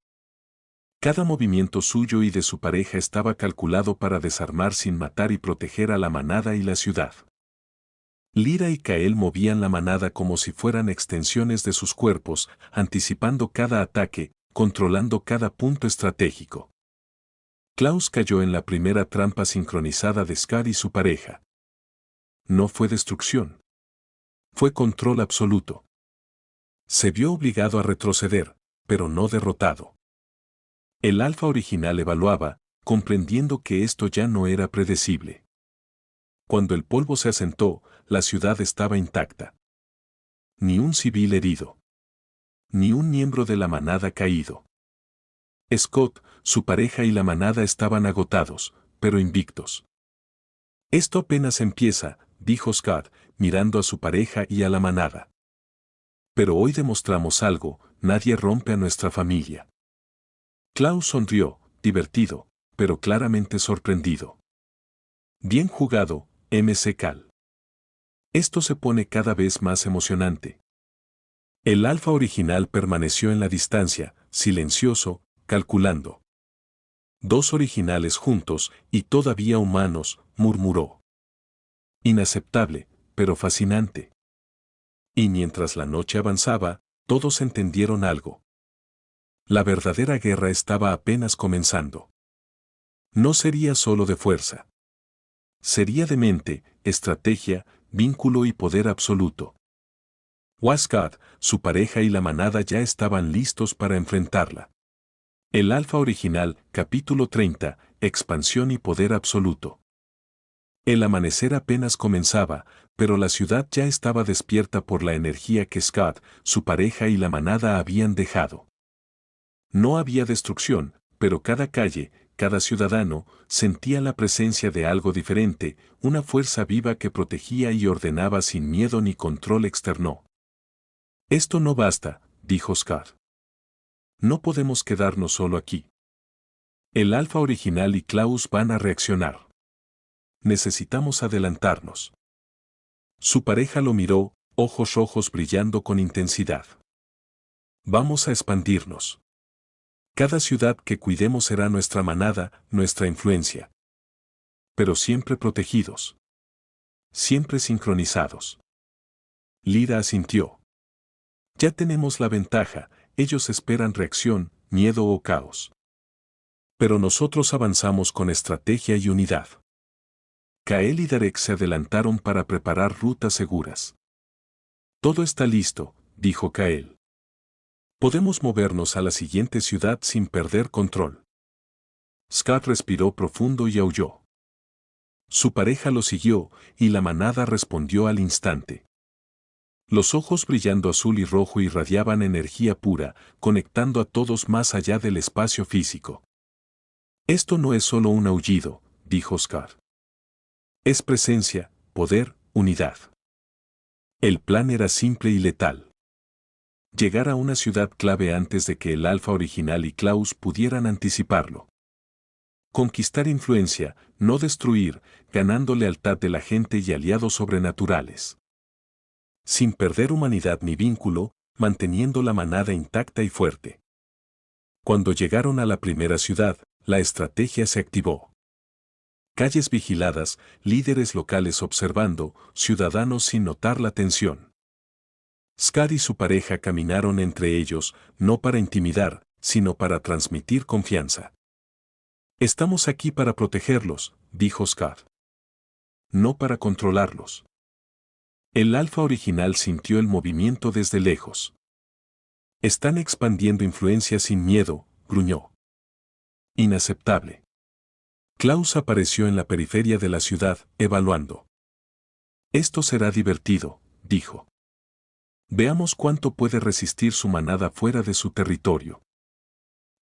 Cada movimiento suyo y de su pareja estaba calculado para desarmar sin matar y proteger a la manada y la ciudad. Lyra y Kael movían la manada como si fueran extensiones de sus cuerpos, anticipando cada ataque, controlando cada punto estratégico. Klaus cayó en la primera trampa sincronizada de Scott y su pareja. No fue destrucción. Fue control absoluto. Se vio obligado a retroceder, pero no derrotado. El alfa original evaluaba, comprendiendo que esto ya no era predecible. Cuando el polvo se asentó, la ciudad estaba intacta. Ni un civil herido. Ni un miembro de la manada caído. Scott, su pareja y la manada estaban agotados, pero invictos. Esto apenas empieza, dijo Scott, mirando a su pareja y a la manada. Pero hoy demostramos algo, nadie rompe a nuestra familia. Klaus sonrió, divertido, pero claramente sorprendido. Bien jugado, MC Cal. Esto se pone cada vez más emocionante. El alfa original permaneció en la distancia, silencioso, calculando. Dos originales juntos, y todavía humanos, murmuró. Inaceptable, pero fascinante. Y mientras la noche avanzaba, todos entendieron algo. La verdadera guerra estaba apenas comenzando. No sería solo de fuerza. Sería de mente, estrategia, vínculo y poder absoluto. Wascott, su pareja y la manada ya estaban listos para enfrentarla. El alfa original, capítulo 30, expansión y poder absoluto. El amanecer apenas comenzaba, pero la ciudad ya estaba despierta por la energía que Scott, su pareja y la manada habían dejado. No había destrucción, pero cada calle, cada ciudadano, sentía la presencia de algo diferente, una fuerza viva que protegía y ordenaba sin miedo ni control externo. Esto no basta, dijo Scott. No podemos quedarnos solo aquí. El alfa original y Klaus van a reaccionar. Necesitamos adelantarnos. Su pareja lo miró, ojos rojos brillando con intensidad. Vamos a expandirnos. Cada ciudad que cuidemos será nuestra manada, nuestra influencia. Pero siempre protegidos. Siempre sincronizados. Lira asintió. Ya tenemos la ventaja, ellos esperan reacción, miedo o caos. Pero nosotros avanzamos con estrategia y unidad. Kael y Darek se adelantaron para preparar rutas seguras. Todo está listo, dijo Kael. Podemos movernos a la siguiente ciudad sin perder control. Scott respiró profundo y aulló. Su pareja lo siguió, y la manada respondió al instante. Los ojos brillando azul y rojo irradiaban energía pura, conectando a todos más allá del espacio físico. Esto no es solo un aullido, dijo Scott. Es presencia, poder, unidad. El plan era simple y letal. Llegar a una ciudad clave antes de que el alfa original y Klaus pudieran anticiparlo. Conquistar influencia, no destruir, ganando lealtad de la gente y aliados sobrenaturales. Sin perder humanidad ni vínculo, manteniendo la manada intacta y fuerte. Cuando llegaron a la primera ciudad, la estrategia se activó. Calles vigiladas, líderes locales observando, ciudadanos sin notar la tensión. Scott y su pareja caminaron entre ellos, no para intimidar, sino para transmitir confianza. Estamos aquí para protegerlos, dijo Scott. No para controlarlos. El alfa original sintió el movimiento desde lejos. Están expandiendo influencia sin miedo, gruñó. Inaceptable. Klaus apareció en la periferia de la ciudad, evaluando. Esto será divertido, dijo. Veamos cuánto puede resistir su manada fuera de su territorio.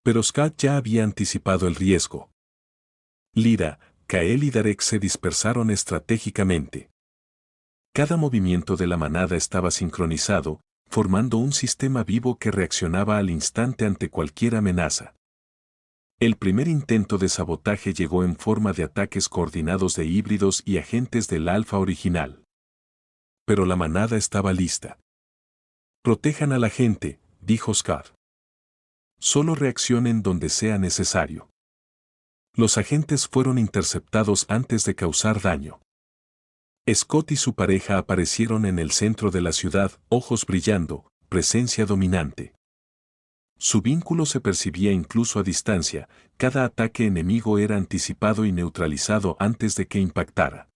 Pero Scott ya había anticipado el riesgo. Lira, Kael y Darek se dispersaron estratégicamente. Cada movimiento de la manada estaba sincronizado, formando un sistema vivo que reaccionaba al instante ante cualquier amenaza. El primer intento de sabotaje llegó en forma de ataques coordinados de híbridos y agentes del alfa original. Pero la manada estaba lista. Protejan a la gente, dijo Scott. Solo reaccionen donde sea necesario. Los agentes fueron interceptados antes de causar daño. Scott y su pareja aparecieron en el centro de la ciudad, ojos brillando, presencia dominante. Su vínculo se percibía incluso a distancia, cada ataque enemigo era anticipado y neutralizado antes de que impactara.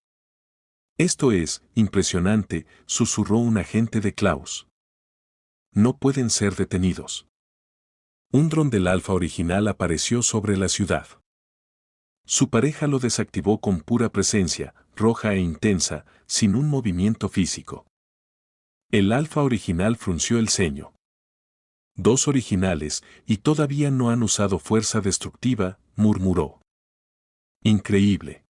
Esto es, impresionante, susurró un agente de Klaus. No pueden ser detenidos. Un dron del Alfa original apareció sobre la ciudad. Su pareja lo desactivó con pura presencia, roja e intensa, sin un movimiento físico. El Alfa original frunció el ceño. Dos originales, y todavía no han usado fuerza destructiva, murmuró. Increíble.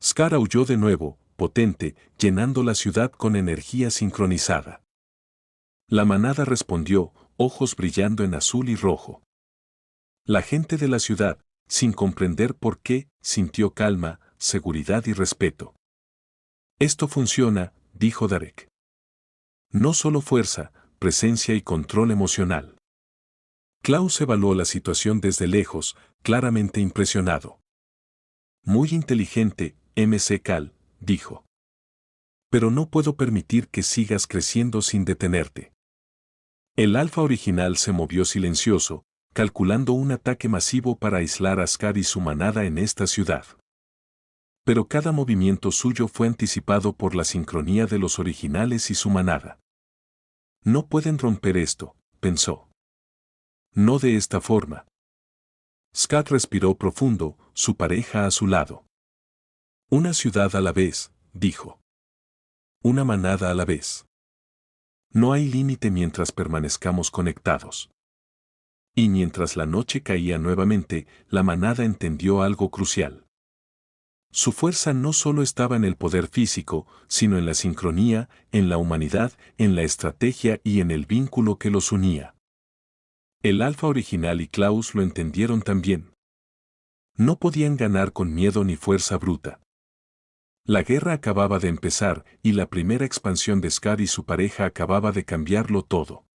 Scar aulló de nuevo, potente, llenando la ciudad con energía sincronizada. La manada respondió, ojos brillando en azul y rojo. La gente de la ciudad, sin comprender por qué, sintió calma, seguridad y respeto. Esto funciona, dijo Darek. No solo fuerza, presencia y control emocional. Klaus evaluó la situación desde lejos, claramente impresionado. Muy inteligente, MC Cal, dijo. Pero no puedo permitir que sigas creciendo sin detenerte. El Alfa original se movió silencioso, calculando un ataque masivo para aislar a Scar y su manada en esta ciudad. Pero cada movimiento suyo fue anticipado por la sincronía de los originales y su manada. No pueden romper esto, pensó. No de esta forma. Scar respiró profundo, su pareja a su lado. Una ciudad a la vez, dijo. Una manada a la vez. No hay límite mientras permanezcamos conectados. Y mientras la noche caía nuevamente, la manada entendió algo crucial. Su fuerza no solo estaba en el poder físico, sino en la sincronía, en la humanidad, en la estrategia y en el vínculo que los unía. El Alfa original y Klaus lo entendieron también. No podían ganar con miedo ni fuerza bruta. La guerra acababa de empezar y la primera expansión de Scar y su pareja acababa de cambiarlo todo.